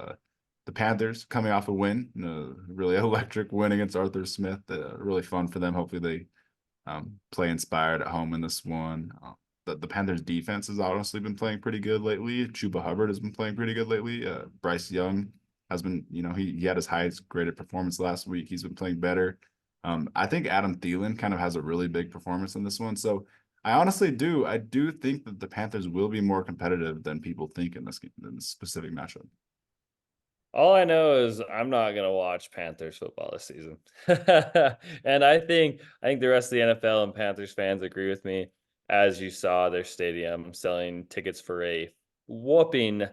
The Panthers coming off a win, really electric win against Arthur Smith. Really fun for them. Hopefully they play inspired at home in this one. The Panthers defense has honestly been playing pretty good lately. Chuba Hubbard has been playing pretty good lately. Bryce Young has been, he had his highest graded performance last week. He's been playing better. I think Adam Thielen kind of has a really big performance in this one. So I do think that the Panthers will be more competitive than people think in this specific matchup. All I know is I'm not gonna watch Panthers football this season, and I think the rest of the NFL and Panthers fans agree with me. As you saw, their stadium selling tickets for a whopping,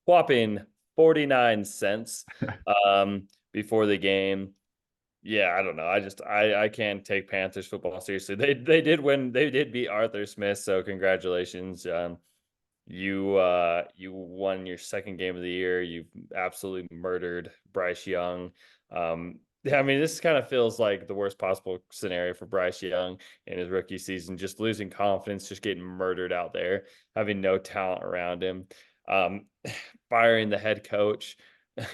whopping 49 cents before the game. Yeah, I don't know. I can't take Panthers football seriously. They did win. They did beat Arthur Smith, so congratulations. You won your second game of the year. You absolutely murdered Bryce Young. I mean, this kind of feels like the worst possible scenario for Bryce Young in his rookie season, just losing confidence, just getting murdered out there, having no talent around him, um, firing the head coach,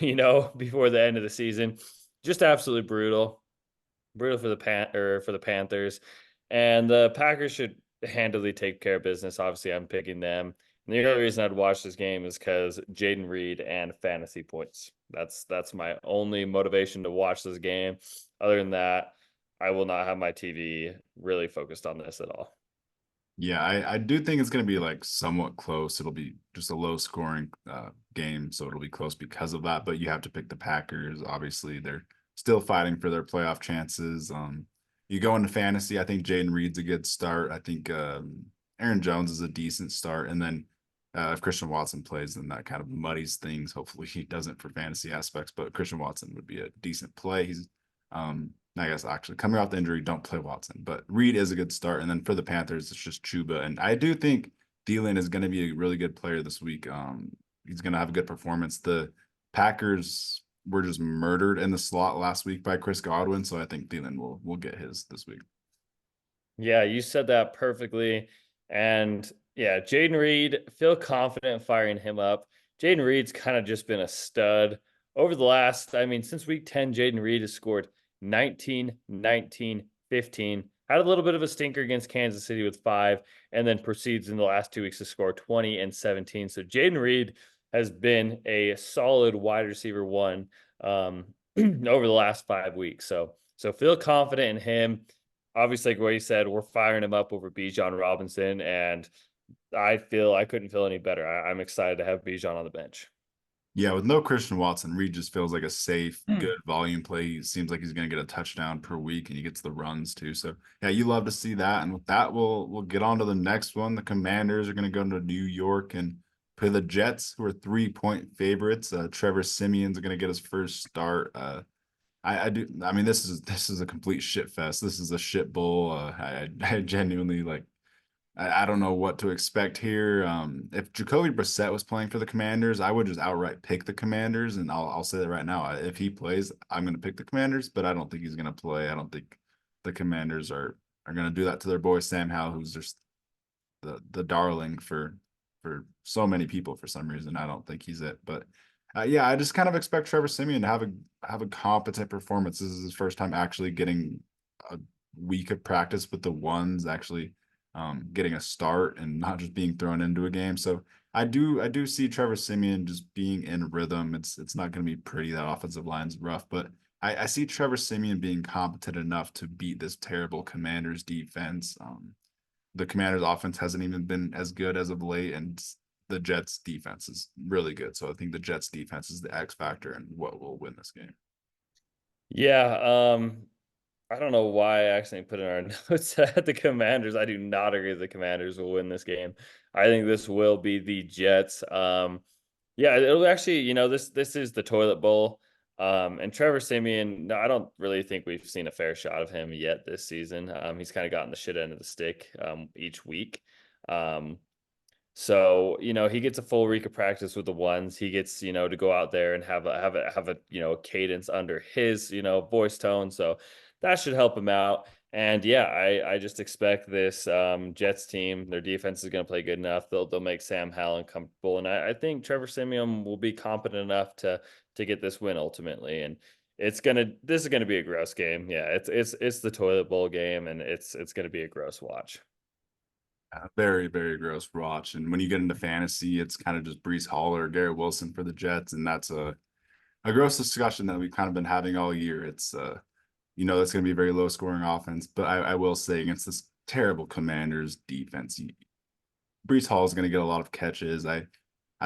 before the end of the season. Just absolutely brutal for the Panthers, and the Packers should handily take care of business. Obviously, I'm picking them. And the only reason I'd watch this game is because Jaden Reed and fantasy points. That's my only motivation to watch this game. Other than that, I will not have my TV really focused on this at all. Yeah, I do think it's going to be like somewhat close. It'll be just a low scoring game, so it'll be close because of that. But you have to pick the Packers. Obviously, they're still fighting for their playoff chances. You go into fantasy, I think Jaden Reed's a good start. I think Aaron Jones is a decent start, and then if Christian Watson plays, then that kind of muddies things. Hopefully, he doesn't for fantasy aspects, but Christian Watson would be a decent play. He's I guess actually coming off the injury, don't play Watson, but Reed is a good start. And then for the Panthers, it's just Chuba. And I do think Thielen is going to be a really good player this week. He's going to have a good performance. The Packers were just murdered in the slot last week by Chris Godwin, so I think Thielen will get his this week. Yeah, you said that perfectly. And yeah, Jaden Reed, feel confident firing him up. Jaden Reed's kind of just been a stud over the last, since week 10, Jaden Reed has scored 19, 19, 15. Had a little bit of a stinker against Kansas City with 5, and then proceeds in the last 2 weeks to score 20 and 17. So Jaden Reed has been a solid wide receiver one over the last 5 weeks. So feel confident in him. Obviously, like what you said, we're firing him up over Bijan Robinson, and I couldn't feel any better. I'm excited to have Bijan on the bench. Yeah, with no Christian Watson, Reed just feels like a safe, good volume play. He seems like he's going to get a touchdown per week, and he gets the runs too. So yeah, you love to see that. And with that, we'll get on to the next one. The Commanders are going to go to New York and play the Jets, who are 3-point favorites. Trevor Simeon's going to get his first start. I mean, this is a complete shit fest. This is a shit bowl. I genuinely like. I don't know what to expect here. If Jacoby Brissett was playing for the Commanders, I would just outright pick the Commanders, and I'll say that right now. If he plays, I'm going to pick the Commanders, but I don't think he's going to play. I don't think the Commanders are going to do that to their boy Sam Howell, who's just the darling for so many people for some reason. I don't think he's it, but Yeah, I just kind of expect Trevor Siemian to have a competent performance. This is his first time actually getting a week of practice with the ones, actually getting a start and not just being thrown into a game. So I do see Trevor Siemian just being in rhythm. It's not going to be pretty. That offensive line's rough, but I see Trevor Siemian being competent enough to beat this terrible Commanders defense. The Commanders offense hasn't even been as good as of late, and the Jets defense is really good. So I think the Jets defense is the X factor and what will win this game. Yeah, I don't know why I accidentally put in our notes at the Commanders. I do not agree the Commanders will win this game. I think this will be the Jets. Yeah, it'll actually, this is the toilet bowl. And Trevor Siemian, no, I don't really think we've seen a fair shot of him yet this season. He's kind of gotten the shit end of the stick each week. Um, so, he gets a full week of practice with the ones. He gets, to go out there and have a cadence under his, voice tone. So that should help him out. And yeah, I just expect this Jets team, their defense is going to play good enough. They'll make Sam Howell comfortable. And I think Trevor Siemian will be competent enough to get this win ultimately. And this is gonna be a gross game. Yeah, it's the toilet bowl game, and it's gonna be a gross watch. Very, very gross watch. And when you get into fantasy, it's kind of just Brees Hall or Garrett Wilson for the Jets. And that's a gross discussion that we've kind of been having all year. It's that's going to be a very low scoring offense. But I will say against this terrible Commanders defense, Brees Hall is going to get a lot of catches. I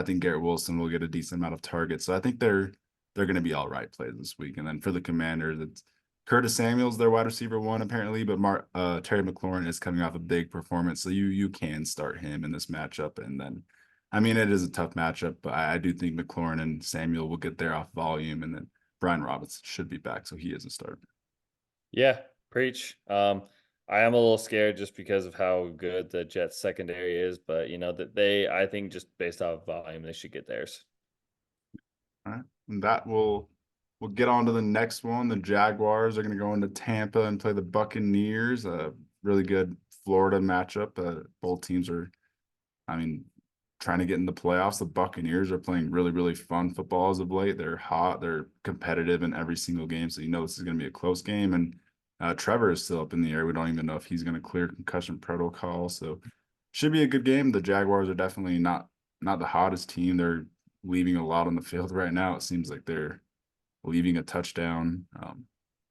think Garrett Wilson will get a decent amount of targets. So I think they're going to be all right plays this week. And then for the Commanders, it's Curtis Samuel's their wide receiver one apparently, but Terry McLaurin is coming off a big performance, so you can start him in this matchup. And then, I mean, it is a tough matchup, but I do think McLaurin and Samuel will get there off volume, and then Brian Robinson should be back, so he is a start. Yeah, preach. I am a little scared just because of how good the Jets secondary is, but that I think just based off volume, they should get theirs. All right, and that will we'll get on to the next one. The Jaguars are going to go into Tampa and play the Buccaneers. A really good Florida matchup. Both teams are, I mean, trying to get in the playoffs. The Buccaneers are playing really, really fun football as of late. They're hot. They're competitive in every single game. So this is going to be a close game. And Trevor is still up in the air. We don't even know if he's going to clear concussion protocol. So should be a good game. The Jaguars are definitely not the hottest team. They're leaving a lot on the field right now. It seems like they're leaving a touchdown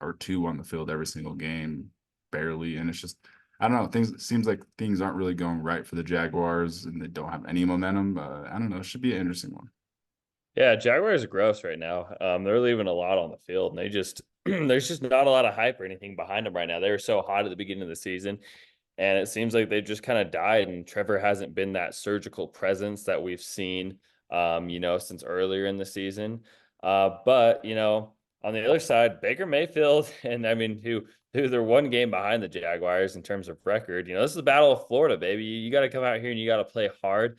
or two on the field every single game, barely. And it's just, I don't know. Things seems like things aren't really going right for the Jaguars, and they don't have any momentum. I don't know. It should be an interesting one. Yeah, Jaguars are gross right now. They're leaving a lot on the field, and they just there's just not a lot of hype or anything behind them right now. They were so hot at the beginning of the season, and it seems like they've just kind of died. And Trevor hasn't been that surgical presence that we've seen, since earlier in the season. But on the other side, Baker Mayfield, and I mean, who they're one game behind the Jaguars in terms of record. This is the Battle of Florida, baby. You got to come out here and you got to play hard.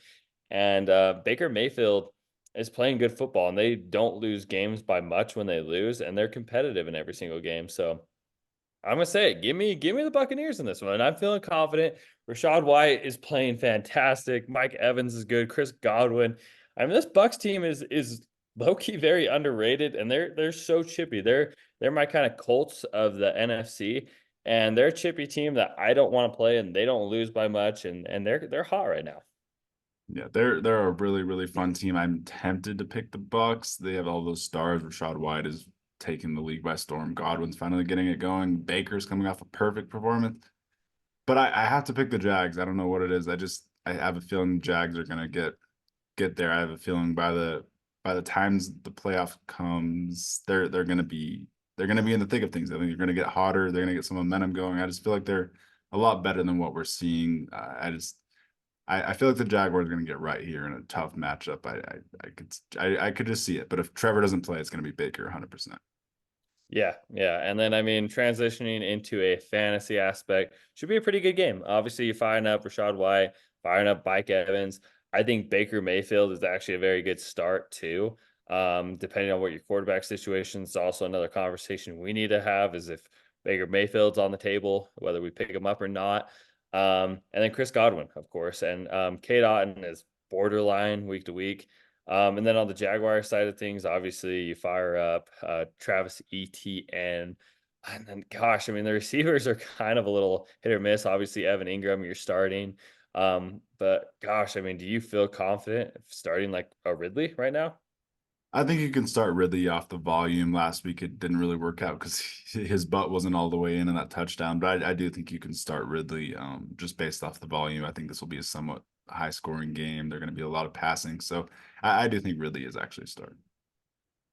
And Baker Mayfield is playing good football, and they don't lose games by much when they lose, and they're competitive in every single game. So I'm gonna say it. Give me the Buccaneers in this one. And I'm feeling confident. Rashad White is playing fantastic. Mike Evans is good. Chris Godwin. I mean, this Bucks team is low key very underrated, and they're so chippy. They're my kind of Colts of the NFC, and they're a chippy team that I don't want to play, and they don't lose by much, and they're hot right now. Yeah, they're a really, really fun team. I'm tempted to pick the Bucks. They have all those stars. Rashad White is taking the league by storm. Godwin's finally getting it going. Baker's coming off a perfect performance. But I have to pick the Jags. I don't know what it is. I have a feeling the Jags are gonna get there. I have a feeling by the times the playoff comes, they're gonna be in the thick of things. I think they're gonna get hotter. They're gonna get some momentum going. I just feel like they're a lot better than what we're seeing. I feel like the Jaguars are gonna get right here in a tough matchup. I could just see it. But if Trevor doesn't play, it's gonna be Baker 100%. Yeah, yeah. And then, I mean, transitioning into a fantasy aspect should be a pretty good game. Obviously, you firing up Rashad White, firing up Mike Evans. I think Baker Mayfield is actually a very good start, too. Depending on what your quarterback situation is, also another conversation we need to have is if Baker Mayfield's on the table, whether we pick him up or not. And then Chris Godwin, of course. And Kate Otten is borderline week to week. And then on the Jaguar side of things, obviously you fire up Travis Etienne. And then, gosh, I mean, the receivers are kind of a little hit or miss. Obviously, Evan Ingram, you're starting. But gosh, I mean, do you feel confident starting like a Ridley right now? I think you can start Ridley off the volume. Last week it didn't really work out because his butt wasn't all the way in that touchdown. But I do think you can start Ridley just based off the volume. I think this will be a somewhat high scoring game. There're going to be a lot of passing. So I do think Ridley is actually a start.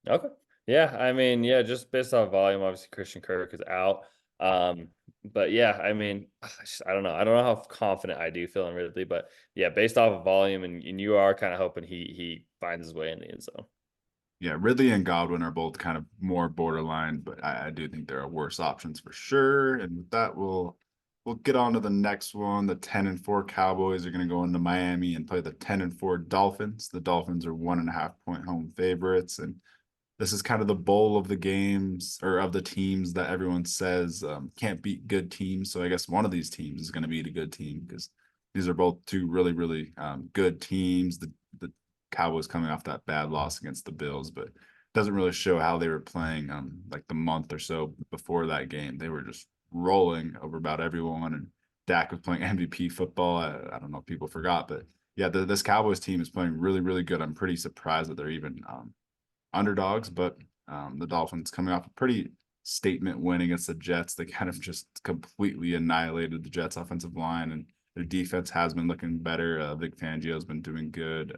Okay. Yeah, I mean, yeah, just based off volume, obviously Christian Kirk is out. Um, but yeah, I mean, I don't know. I don't know how confident I do feel in Ridley, but yeah, based off of volume, and you are kind of hoping he finds his way in the end zone. Yeah, Ridley and Godwin are both kind of more borderline, but I do think there are worse options for sure. And with that, we'll get on to the next one. The 10-4 Cowboys are going to go into Miami and play the 10-4 Dolphins. The Dolphins are 1.5 point home favorites, and this is kind of the bowl of the games or of the teams that everyone says can't beat good teams. So I guess one of these teams is going to beat a good team because these are both two really, really good teams. The Cowboys coming off that bad loss against the Bills, but doesn't really show how they were playing like the month or so before that game. They were just rolling over about everyone, and Dak was playing MVP football. I don't know if people forgot, but yeah, this Cowboys team is playing really, really good. I'm pretty surprised that they're even underdogs, but the Dolphins coming off a pretty statement win against the Jets. They kind of just completely annihilated the Jets offensive line, and their defense has been looking better. Vic Fangio's been doing good.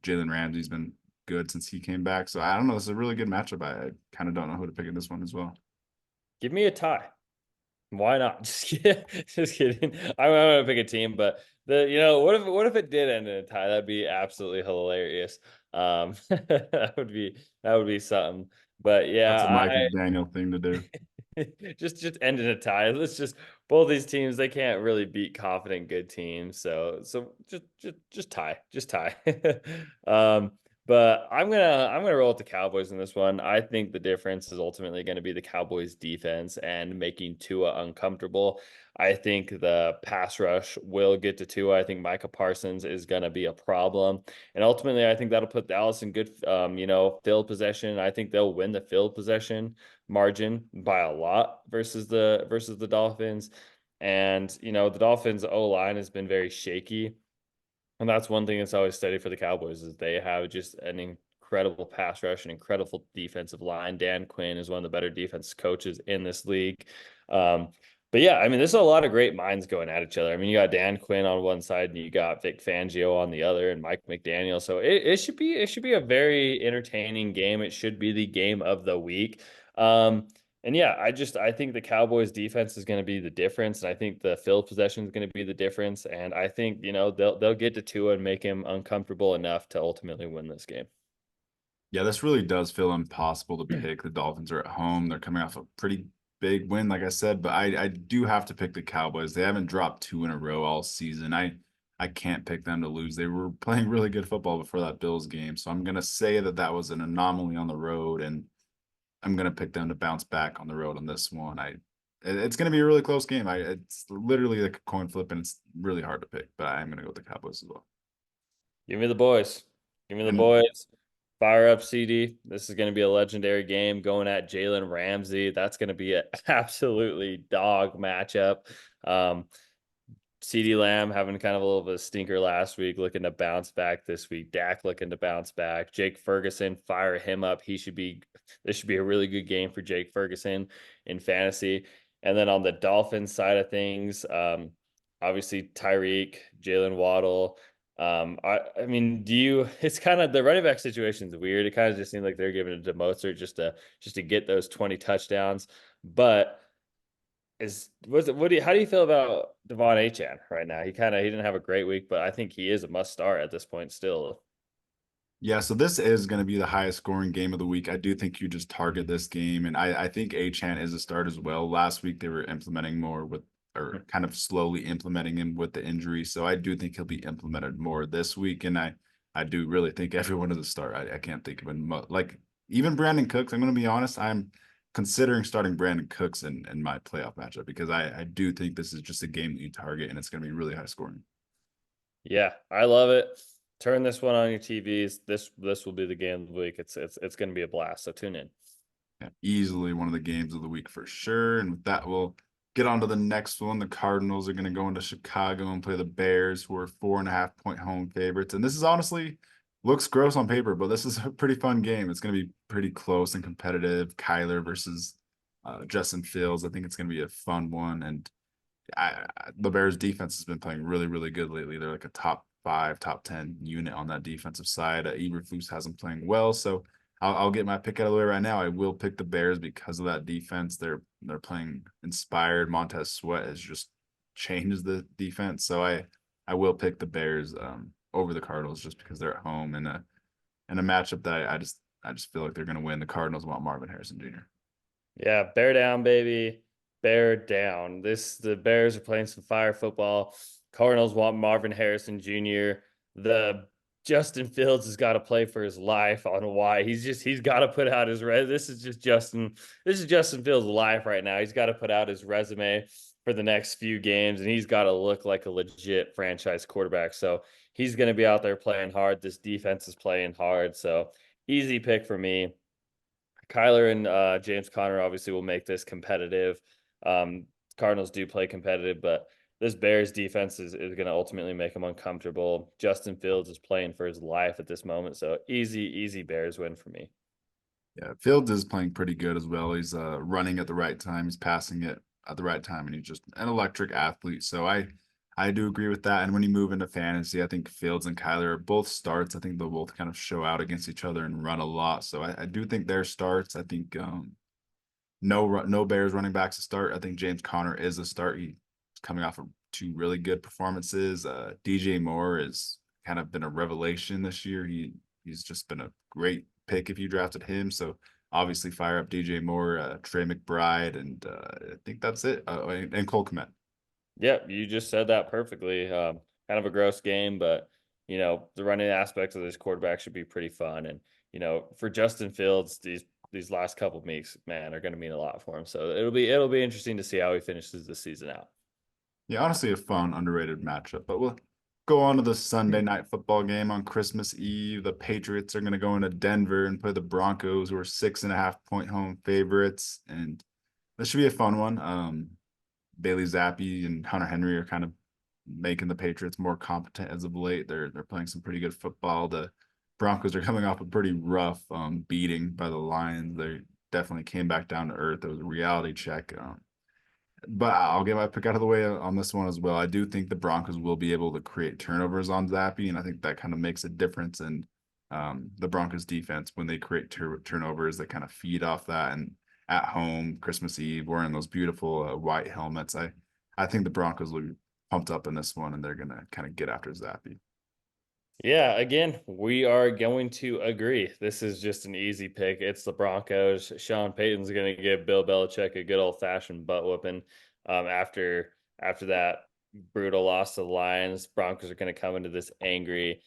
Jalen Ramsey's been good since he came back. So I don't know. This is a really good matchup. I kind of don't know who to pick in this one as well. Give me a tie. Why not? Just kidding. Just kidding. I'm gonna pick a team, but what if it did end in a tie? That'd be absolutely hilarious. That would be something. But That's a yeah, Mike McDaniel thing to do. just end in a tie. Let's just both these teams, they can't really beat confident good teams. So just tie. Just tie. um but I'm gonna roll with the Cowboys in this one. I think the difference is ultimately going to be the Cowboys defense and making Tua uncomfortable. I think the pass rush will get to Tua. I think Micah Parsons is going to be a problem. And ultimately, I think that'll put Dallas in good field possession. I think they'll win the field possession margin by a lot versus the Dolphins. And the Dolphins O line has been very shaky. And that's one thing that's always steady for the Cowboys is they have just an incredible pass rush, an incredible defensive line. Dan Quinn is one of the better defense coaches in this league. Um, but yeah, I mean, there's a lot of great minds going at each other. I mean, you got Dan Quinn on one side, and you got Vic Fangio on the other, and Mike McDaniel. So it should be a very entertaining game. It should be the game of the week. And yeah, I think the Cowboys defense is going to be the difference, and I think the field possession is going to be the difference, and I think they'll get to Tua and make him uncomfortable enough to ultimately win this game. Yeah, this really does feel impossible to pick. The Dolphins are at home. They're coming off a pretty big win, like I said, but I do have to pick the Cowboys. They haven't dropped two in a row all season. I can't pick them to lose. They were playing really good football before that Bills game, so I'm gonna say that that was an anomaly on the road, and I'm gonna pick them to bounce back on the road on this one. It's gonna be a really close game. It's literally like a coin flip, and it's really hard to pick, but I'm gonna go with the Cowboys as well. Give me the boys. Give me the And boys. Fire up CD. This is going to be a legendary game going at Jalen Ramsey. That's going to be an absolutely dog matchup. Um, CD Lamb having kind of a little bit of a stinker last week, looking to bounce back this week. Dak looking to bounce back. Jake Ferguson, fire him up. This should be a really good game for Jake Ferguson in fantasy. And then on the Dolphins side of things, obviously Tyreek, Jalen Waddle. I mean, it's kind of the running back situation is weird. It kind of just seems like they're giving it to Mozart just to get those 20 touchdowns. But how do you feel about Devon Achan right now? He didn't have a great week, but I think he is a must start at this point still. yeah, so this is going to be the highest scoring game of the week. I do think you just target this game, and I think Achan is a start as well. Last week they were implementing more with, or kind of slowly implementing him with the injury, so I do think he'll be implemented more this week, and I do really think everyone is a start. I can't think of like even Brandon Cooks. I'm going to be honest. I'm considering starting Brandon Cooks in my playoff matchup because I do think this is just a game that you target, and it's going to be really high scoring. Yeah, I love it. Turn this one on your TVs. This will be the game of the week. It's going to be a blast. So tune in. Yeah, easily one of the games of the week for sure. And with that, we'll get on to the next one. The Cardinals are going to go into Chicago and play the Bears, who are 4.5 point home favorites. And this is honestly looks gross on paper, but this is a pretty fun game. It's going to be pretty close and competitive. Kyler versus Justin Fields. I think it's going to be a fun one. And the Bears defense has been playing really, really good lately. They're like a top 5, top 10 unit on that defensive side. Eberflus hasn't playing well, so I'll get my pick out of the way right now. I will pick the Bears because of that defense. They're playing inspired. Montez Sweat has just changed the defense, so I will pick the Bears over the Cardinals just because they're at home in a matchup that I just feel like they're going to win. The Cardinals want Marvin Harrison Jr. Yeah, bear down, baby. Bear down. The Bears are playing some fire football. Cardinals want Marvin Harrison Jr. The Justin Fields has got to play for his life on why. He's got to put out his this is Justin Fields' life right now. He's got to put out his resume for the next few games, and he's got to look like a legit franchise quarterback. So he's going to be out there playing hard. This defense is playing hard. So easy pick for me. Kyler and James Conner obviously will make this competitive. Cardinals do play competitive, but this Bears defense is going to ultimately make them uncomfortable. Justin Fields is playing for his life at this moment, so easy Bears win for me. Yeah, Fields is playing pretty good as well. He's running at the right time. He's passing it at the right time, and he's just an electric athlete. So I do agree with that. And when you move into fantasy, I think Fields and Kyler are both starts. I think they'll both kind of show out against each other and run a lot. So I do think their starts. I think no Bears running backs to start. I think James Conner is a start. He's coming off of 2 really good performances. DJ Moore has kind of been a revelation this year. He's just been a great pick if you drafted him. So obviously fire up DJ Moore, Trey McBride, and I think that's it. And Cole Kmet. Yep, you just said that perfectly. Kind of a gross game, but the running aspects of this quarterback should be pretty fun. And for Justin Fields, these last couple of weeks, man, are going to mean a lot for him. So it'll be interesting to see how he finishes the season out. Yeah, honestly, a fun, underrated matchup. But we'll go on to the Sunday night football game on Christmas Eve. The Patriots are going to go into Denver and play the Broncos, who are 6.5 point home favorites. And this should be a fun one. Bailey Zappi and Hunter Henry are kind of making the Patriots more competent as of late. They're playing some pretty good football. The Broncos are coming off a pretty rough beating by the Lions. They definitely came back down to earth. It was a reality check. But I'll get my pick out of the way on this one as well. I do think the Broncos will be able to create turnovers on Zappy, and I think that kind of makes a difference in the Broncos defense when they create turnovers that kind of feed off that. And at home, Christmas Eve, wearing those beautiful white helmets, I think the Broncos will be pumped up in this one, and they're gonna kind of get after Zappy. Yeah, again, we are going to agree. This is just an easy pick. It's the Broncos. Sean Payton's going to give Bill Belichick a good old fashioned butt whooping. After that brutal loss to the Lions, Broncos are going to come into this angry.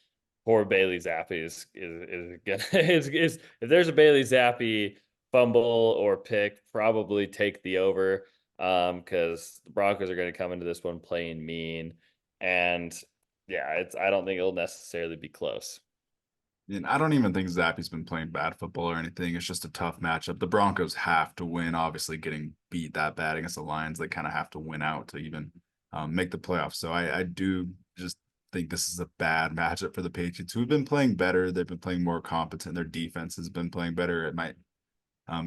Poor Bailey Zappi is gonna is if there's a Bailey Zappi fumble or pick, probably take the over. Because the Broncos are going to come into this one playing mean. And yeah, I don't think it'll necessarily be close. And I don't even think Zappy's been playing bad football or anything. It's just a tough matchup. The Broncos have to win. Obviously, getting beat that bad against the Lions, they kind of have to win out to even make the playoffs. So I do just think this is a bad matchup for the Patriots, who've been playing better. They've been playing more competent. Their defense has been playing better. It might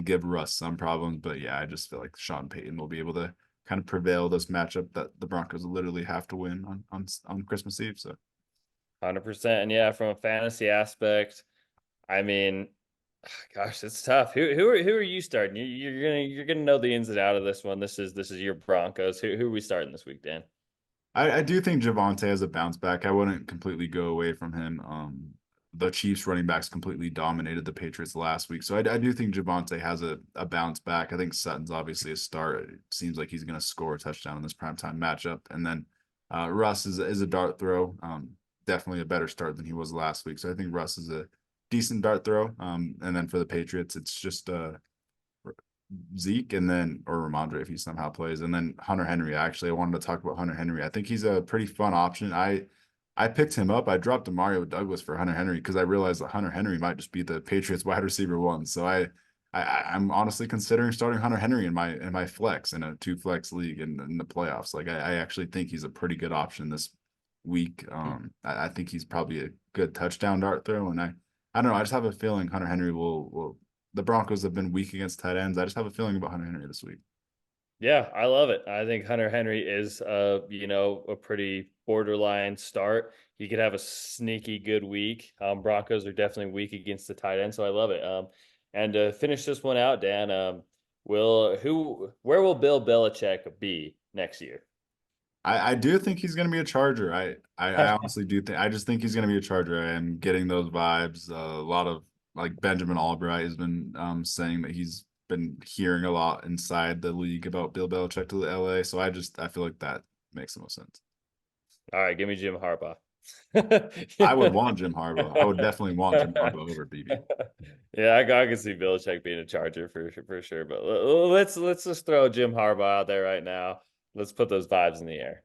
give Russ some problems, but yeah, I just feel like Sean Payton will be able to kind of prevail this matchup that the Broncos literally have to win on Christmas Eve. So 100%. And yeah, from a fantasy aspect, I mean, gosh, it's tough. Who are you starting? You're gonna know the ins and out of this one. This is your Broncos. Who are we starting this week, Dan? I do think Javante has a bounce back. I wouldn't completely go away from him. The Chiefs running backs completely dominated the Patriots last week. So I do think Javante has a bounce back. I think Sutton's obviously a start. It seems like he's going to score a touchdown in this primetime matchup. And then Russ is a dart throw. Definitely a better start than he was last week. So I think Russ is a decent dart throw. And then for the Patriots, it's just Zeke and then or Ramondre if he somehow plays, and then Hunter Henry. Actually, I wanted to talk about Hunter Henry. I think he's a pretty fun option. I I picked him up. I dropped Mario Douglas for Hunter Henry because I realized that Hunter Henry might just be the Patriots wide receiver one. So I'm honestly considering starting Hunter Henry in my flex in a two flex league in the playoffs. Like I actually think he's a pretty good option this week. I think he's probably a good touchdown dart throw, and I don't know. I just have a feeling Hunter Henry will. The Broncos have been weak against tight ends. I just have a feeling about Hunter Henry this week. Yeah, I love it. I think Hunter Henry is a pretty borderline start. He could have a sneaky good week. Broncos are definitely weak against the tight end, so I love it. And to finish this one out, Dan, where will Bill Belichick be next year? I do think he's going to be a Charger. I honestly do think. I just think he's going to be a Charger. I am getting those vibes. A lot of like Benjamin Albright has been saying that he's been hearing a lot inside the league about Bill Belichick to the LA. So I feel like that makes the most sense. All right, give me Jim Harbaugh. I would want Jim Harbaugh. I would definitely want Jim Harbaugh over BB. Yeah, I can see Belichick being a Charger for sure. But let's just throw Jim Harbaugh out there right now. Let's put those vibes in the air.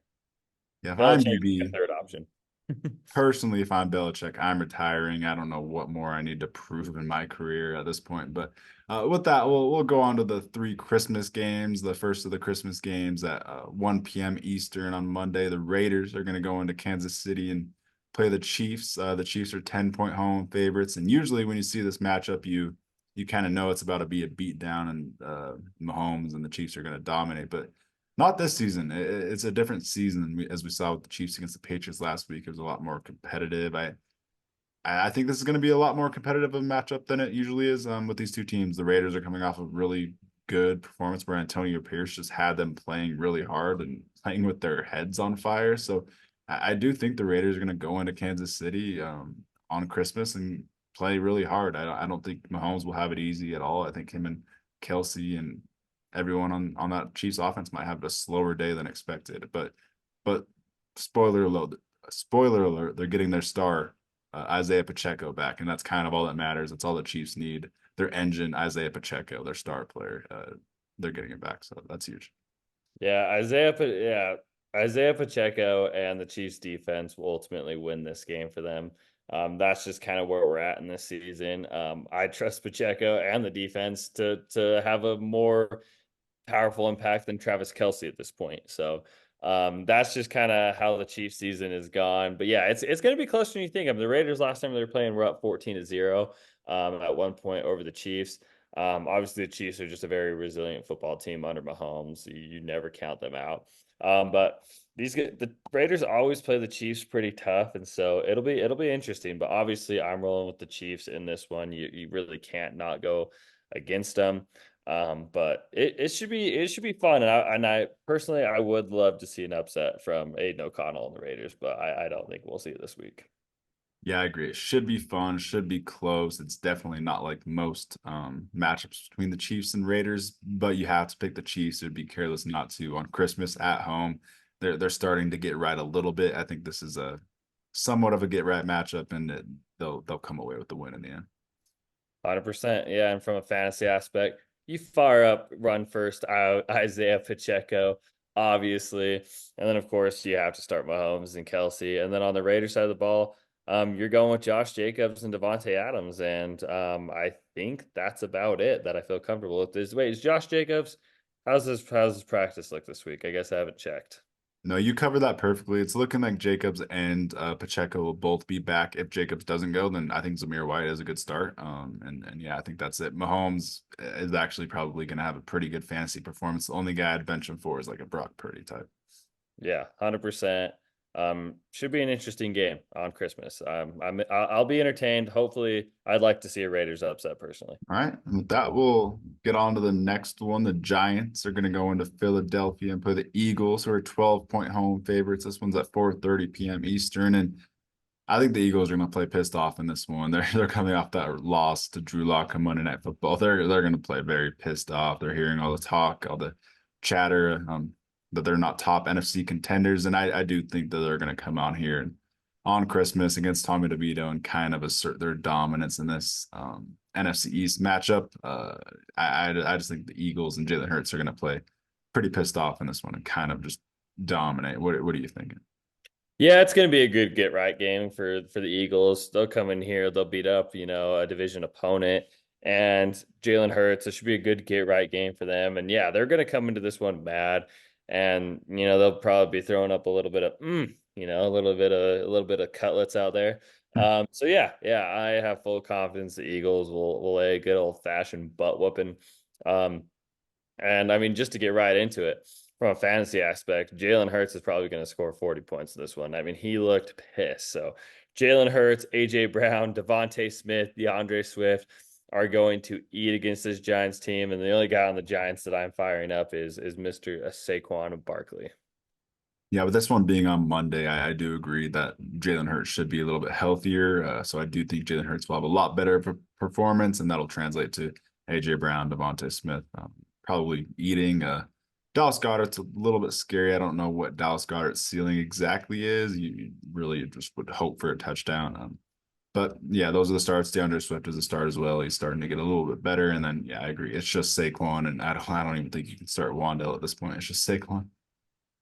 Yeah, if I'm Belichick is the BB, third option. personally, if I'm Belichick, I'm retiring. I don't know what more I need to prove in my career at this point. But with that, we'll go on to the three Christmas games. The first of the Christmas games at 1 p.m. Eastern on Monday. The Raiders are going to go into Kansas City and play the Chiefs. The Chiefs are 10-point home favorites, and usually when you see this matchup, you kind of know it's about to be a beatdown, and Mahomes and the Chiefs are going to dominate. But not this season. It's a different season as we saw with the Chiefs against the Patriots last week. It was a lot more competitive. I think this is going to be a lot more competitive of a matchup than it usually is with these two teams. The Raiders are coming off a really good performance where Antonio Pierce just had them playing really hard and playing with their heads on fire. So I do think the Raiders are going to go into Kansas City on Christmas and play really hard. I don't think Mahomes will have it easy at all. I think him and Kelsey and everyone on that Chiefs offense might have a slower day than expected. But spoiler alert, they're getting their star Isaiah Pacheco back, and that's kind of all that matters. That's all the Chiefs need. Their engine, Isaiah Pacheco, their star player. They're getting it back, so that's huge. Yeah, Isaiah Pacheco and the Chiefs defense will ultimately win this game for them. That's just kind of where we're at in this season. I trust Pacheco and the defense to have a more powerful impact than Travis Kelsey at this point. So that's just kind of how the Chiefs season is gone. But yeah, it's going to be closer than you think. I mean, the Raiders last time they were playing were up 14-0 at one point over the Chiefs. Obviously, the Chiefs are just a very resilient football team under Mahomes. You never count them out. But the Raiders always play the Chiefs pretty tough, and so it'll be interesting. But obviously, I'm rolling with the Chiefs in this one. You really can't not go against them. But it should be fun, and I personally I would love to see an upset from Aiden O'Connell and the Raiders, but I don't think we'll see it this week. Yeah, I agree. It should be fun, should be close. It's definitely not like most matchups between the Chiefs and Raiders, but you have to pick the Chiefs. It'd be careless not to on Christmas at home. They're starting to get right a little bit. I think this is a somewhat of a get right matchup, and they'll come away with the win in the end. 100%. Yeah, and from a fantasy aspect, you fire up run first out Isaiah Pacheco, obviously. And then of course you have to start Mahomes and Kelsey. And then on the Raiders side of the ball, you're going with Josh Jacobs and Devontae Adams. And I think that's about it that I feel comfortable with. Is Josh Jacobs? How's his practice look this week? I guess I haven't checked. No, you covered that perfectly. It's looking like Jacobs and Pacheco will both be back. If Jacobs doesn't go, then I think Zamir White is a good start. And yeah, I think that's it. Mahomes is actually probably going to have a pretty good fantasy performance. The only guy I'd bench him for is like a Brock Purdy type. Yeah, 100%. Should be an interesting game on Christmas. I'll be entertained. Hopefully, I'd like to see a Raiders upset personally. All right. And with that, we'll get on to the next one. The Giants are going to go into Philadelphia and play the Eagles, who are 12-point home favorites. This one's at 4:30 p.m. Eastern. And I think the Eagles are going to play pissed off in this one. They're coming off that loss to Drew Lock on Monday Night Football. They're going to play very pissed off. They're hearing all the talk, all the chatter that they're not top NFC contenders. And I do think that they're going to come out here and on Christmas against Tommy DeVito and kind of assert their dominance in this NFC East matchup. I just think the Eagles and Jalen Hurts are going to play pretty pissed off in this one and kind of just dominate. What are you thinking? Yeah, it's going to be a good get right game for the Eagles. They'll come in here, they'll beat up, a division opponent, and Jalen Hurts. It should be a good get right game for them. And yeah, they're going to come into this one mad, and they'll probably be throwing up a little bit of a little bit of cutlets out there. So yeah, I have full confidence the Eagles will lay a good old fashioned butt whooping. Um, and I mean, just to get right into it, from a fantasy aspect, Jalen Hurts is probably going to score 40 points in this one. I mean, he looked pissed. So Jalen Hurts, AJ Brown, Devontae Smith, DeAndre Swift are going to eat against this Giants team. And the only guy on the Giants that I'm firing up is Mr. Saquon Barkley. Yeah, with this one being on Monday, I do agree that Jalen Hurts should be a little bit healthier. So I do think Jalen Hurts will have a lot better performance, and that'll translate to AJ Brown, Devontae Smith, probably eating. Dallas Goedert's a little bit scary. I don't know what Dallas Goedert's ceiling exactly is. You really just would hope for a touchdown. But yeah, those are the starts. DeAndre Swift is a start as well. He's starting to get a little bit better. And then yeah, I agree. It's just Saquon, and I don't even think you can start Wandale at this point. It's just Saquon.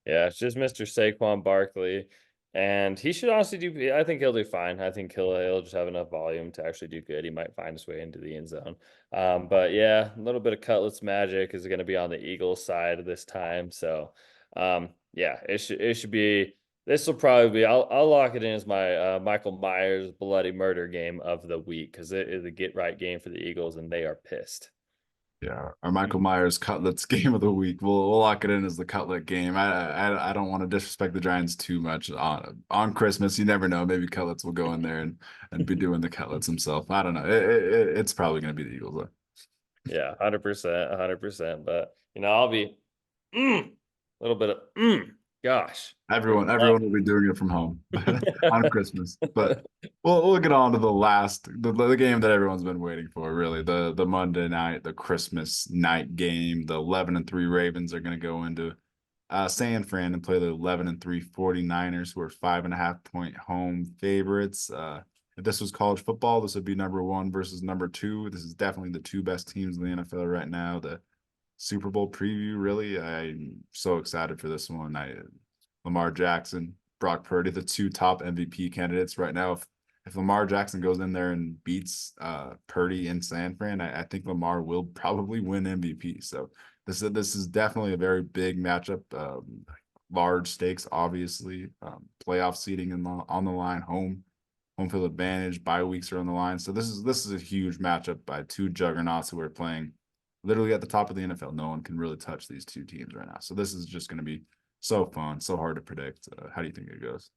Yeah, it's just Mr. Saquon Barkley. And he should honestly do, I think he'll do fine. I think he'll just have enough volume to actually do good. He might find his way into the end zone. But yeah, a little bit of Cutlets magic is going to be on the Eagles side this time. So yeah, it should be, this will probably be, I'll lock it in as my Michael Myers bloody murder game of the week because it is a get right game for the Eagles and they are pissed. Yeah, our Michael Myers Cutlets game of the week. We'll lock it in as the Cutlet game. I don't want to disrespect the Giants too much on Christmas. You never know. Maybe Cutlets will go in there and be doing the Cutlets himself. I don't know. It's probably going to be the Eagles though. Yeah, 100%, 100%. But I'll be a little bit of gosh. Everyone will be doing it from home on Christmas. But we'll get on to the last the game that everyone's been waiting for, really. The Monday night, the Christmas night game. The 11-3 Ravens are going to go into San Fran and play the 11-3 49ers, who are 5.5 point home favorites. If this was college football, this would be number one versus number two. This is definitely the two best teams in the NFL right now. The Super Bowl preview, really. I'm so excited for this one. Lamar Jackson, Brock Purdy, the two top MVP candidates right now. If Lamar Jackson goes in there and beats Purdy in San Fran, I think Lamar will probably win MVP. So this is definitely a very big matchup. Large stakes, obviously. Playoff seeding on the line, home field advantage, bye weeks are on the line. So this is a huge matchup by two juggernauts who are playing literally at the top of the NFL. No one can really touch these two teams right now. So this is just going to be so fun, so hard to predict. How do you think it goes?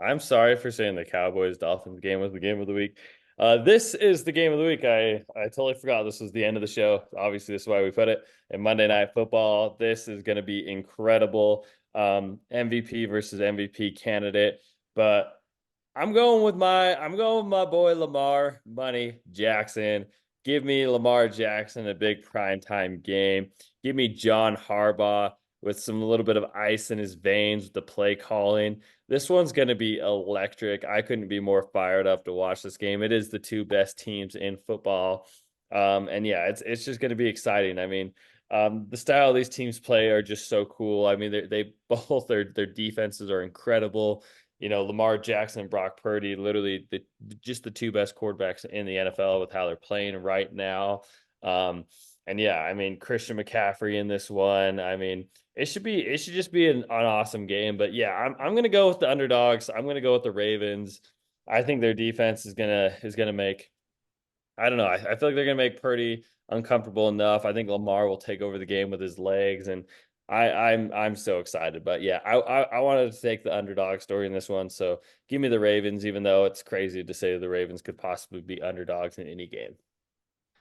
I'm sorry for saying the Cowboys Dolphins game was the game of the week. This is the game of the week. I totally forgot this was the end of the show. Obviously, this is why we put it in Monday Night Football. This is going to be incredible. MVP versus MVP candidate, but I'm going with my boy Lamar Money Jackson. Give me Lamar Jackson a big primetime game. Give me John Harbaugh with some little bit of ice in his veins with the play calling. This one's going to be electric. I couldn't be more fired up to watch this game. It is the two best teams in football. And yeah, it's just going to be exciting. I mean, the style these teams play are just so cool. I mean, they both their defenses are incredible. Lamar Jackson and Brock Purdy, literally just the two best quarterbacks in the NFL with how they're playing right now. And yeah, I mean Christian McCaffrey in this one. I mean, it should just be an awesome game. But yeah, I'm gonna go with the underdogs. I'm gonna go with the Ravens. I think their defense is gonna make, I don't know. I feel like they're gonna make Purdy uncomfortable enough. I think Lamar will take over the game with his legs, and I'm so excited. But yeah, I wanted to take the underdog story in this one. So give me the Ravens, even though it's crazy to say the Ravens could possibly be underdogs in any game.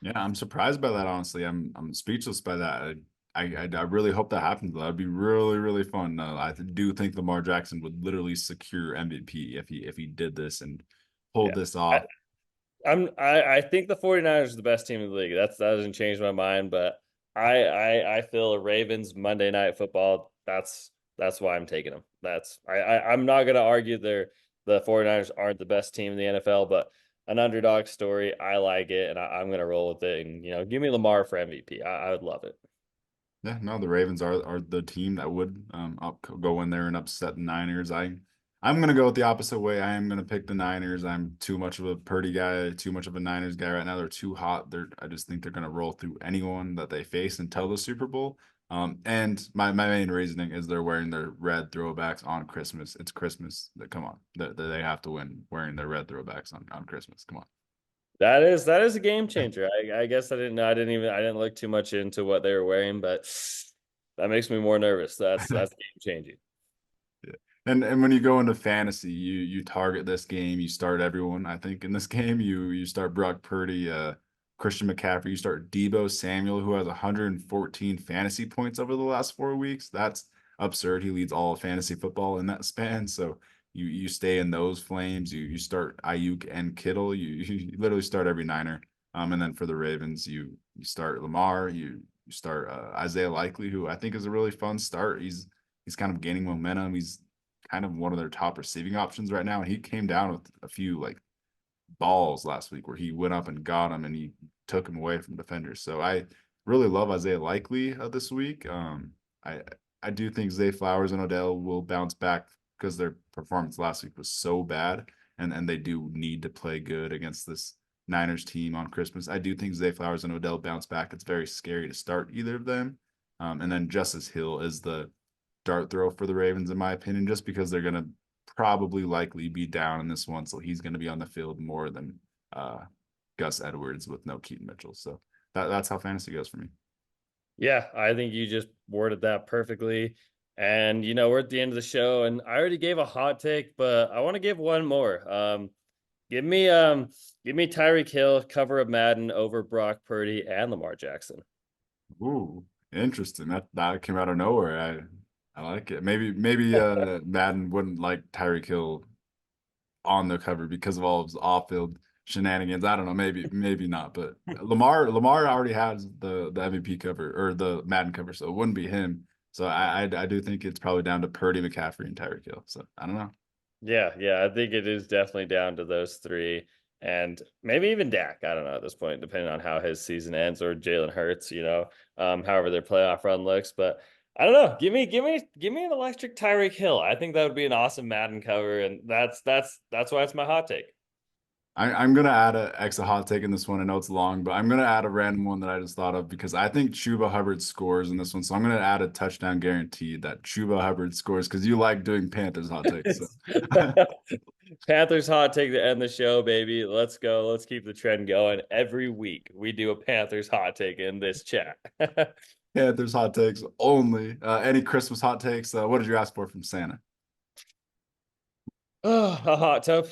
Yeah, I'm surprised by that. Honestly, I'm speechless by that. I really hope that happens. That'd be really really fun. I do think Lamar Jackson would literally secure MVP if he did this and pulled Yeah. this I, off. I think the 49ers are the best team in the league. That doesn't change my mind, but I feel a Ravens Monday Night Football. That's why I'm taking them. I'm not gonna argue the 49ers aren't the best team in the NFL, but an underdog story, I like it, and I'm gonna roll with it. And give me Lamar for MVP. I would love it. Yeah, no, the Ravens are the team that would go in there and upset the Niners. I'm gonna go with the opposite way. I am gonna pick the Niners. I'm too much of a Purdy guy, too much of a Niners guy right now. They're too hot. I just think they're gonna roll through anyone that they face until the Super Bowl. And my main reasoning is they're wearing their red throwbacks on Christmas. It's Christmas. Come on, they have to win wearing their red throwbacks on Christmas. Come on. That is a game changer. I guess I didn't know. I didn't look too much into what they were wearing, but that makes me more nervous. That's game changing. Yeah. And when you go into fantasy, you target this game, you start everyone. I think in this game, you start Brock Purdy, Christian McCaffrey, you start Debo Samuel, who has 114 fantasy points over the last 4 weeks. That's absurd. He leads all of fantasy football in that span. So you stay in those flames. You start Ayuk and Kittle. You literally start every Niner. And then for the Ravens, you start Lamar, you start Isaiah Likely, who I think is a really fun start. He's kind of gaining momentum. He's kind of one of their top receiving options right now. And he came down with a few like balls last week where he went up and got him and he took him away from defenders. So I really love Isaiah Likely this week. I I do think Zay Flowers and Odell will bounce back because their performance last week was so bad, and they do need to play good against this Niners team on Christmas. I do think Zay Flowers and Odell bounce back. It's very scary to start either of them. And then Justice Hill is the dart throw for the Ravens, in my opinion, just because they're going to probably likely be down in this one. So he's going to be on the field more than Gus Edwards with no Keaton Mitchell. So that's how fantasy goes for me. Yeah, I think you just worded that perfectly. And we're at the end of the show, and I already gave a hot take, but I want to give one more. Give me Tyreek Hill cover of Madden over Brock Purdy and Lamar Jackson. Ooh, interesting. That came out of nowhere. I like it. Maybe Madden wouldn't like Tyreek Hill on the cover because of all of his off-field shenanigans. I don't know, maybe not, but Lamar already has the MVP cover or the Madden cover, so it wouldn't be him. So I do think it's probably down to Purdy, McCaffrey, and Tyreek Hill. So I don't know. Yeah, I think it is definitely down to those three, and maybe even Dak. I don't know at this point, depending on how his season ends, or Jalen Hurts. However their playoff run looks, but. I don't know. Give me an electric Tyreek Hill. I think that would be an awesome Madden cover, and that's why it's my hot take. I'm gonna add a extra hot take in this one. I know it's long, but I'm gonna add a random one that I just thought of because I think Chuba Hubbard scores in this one. So I'm gonna add a touchdown guarantee that Chuba Hubbard scores because you like doing Panthers hot takes. So. Panthers hot take to end the show, baby. Let's go. Let's keep the trend going. Every week we do a Panthers hot take in this chat. Panthers hot takes only. Any Christmas hot takes? What did you ask for from Santa? Oh, a hot tub.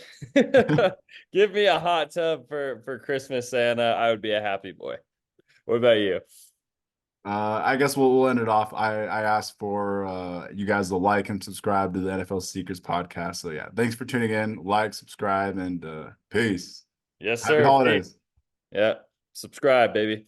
Give me a hot tub for Christmas, Santa. I would be a happy boy. What about you? I guess we'll end it off. I asked for you guys to like and subscribe to the NFL Secrets podcast. So yeah, thanks for tuning in. Like, subscribe, and peace. Yes, Happy sir. Peace. holidays. Yeah. Subscribe, baby.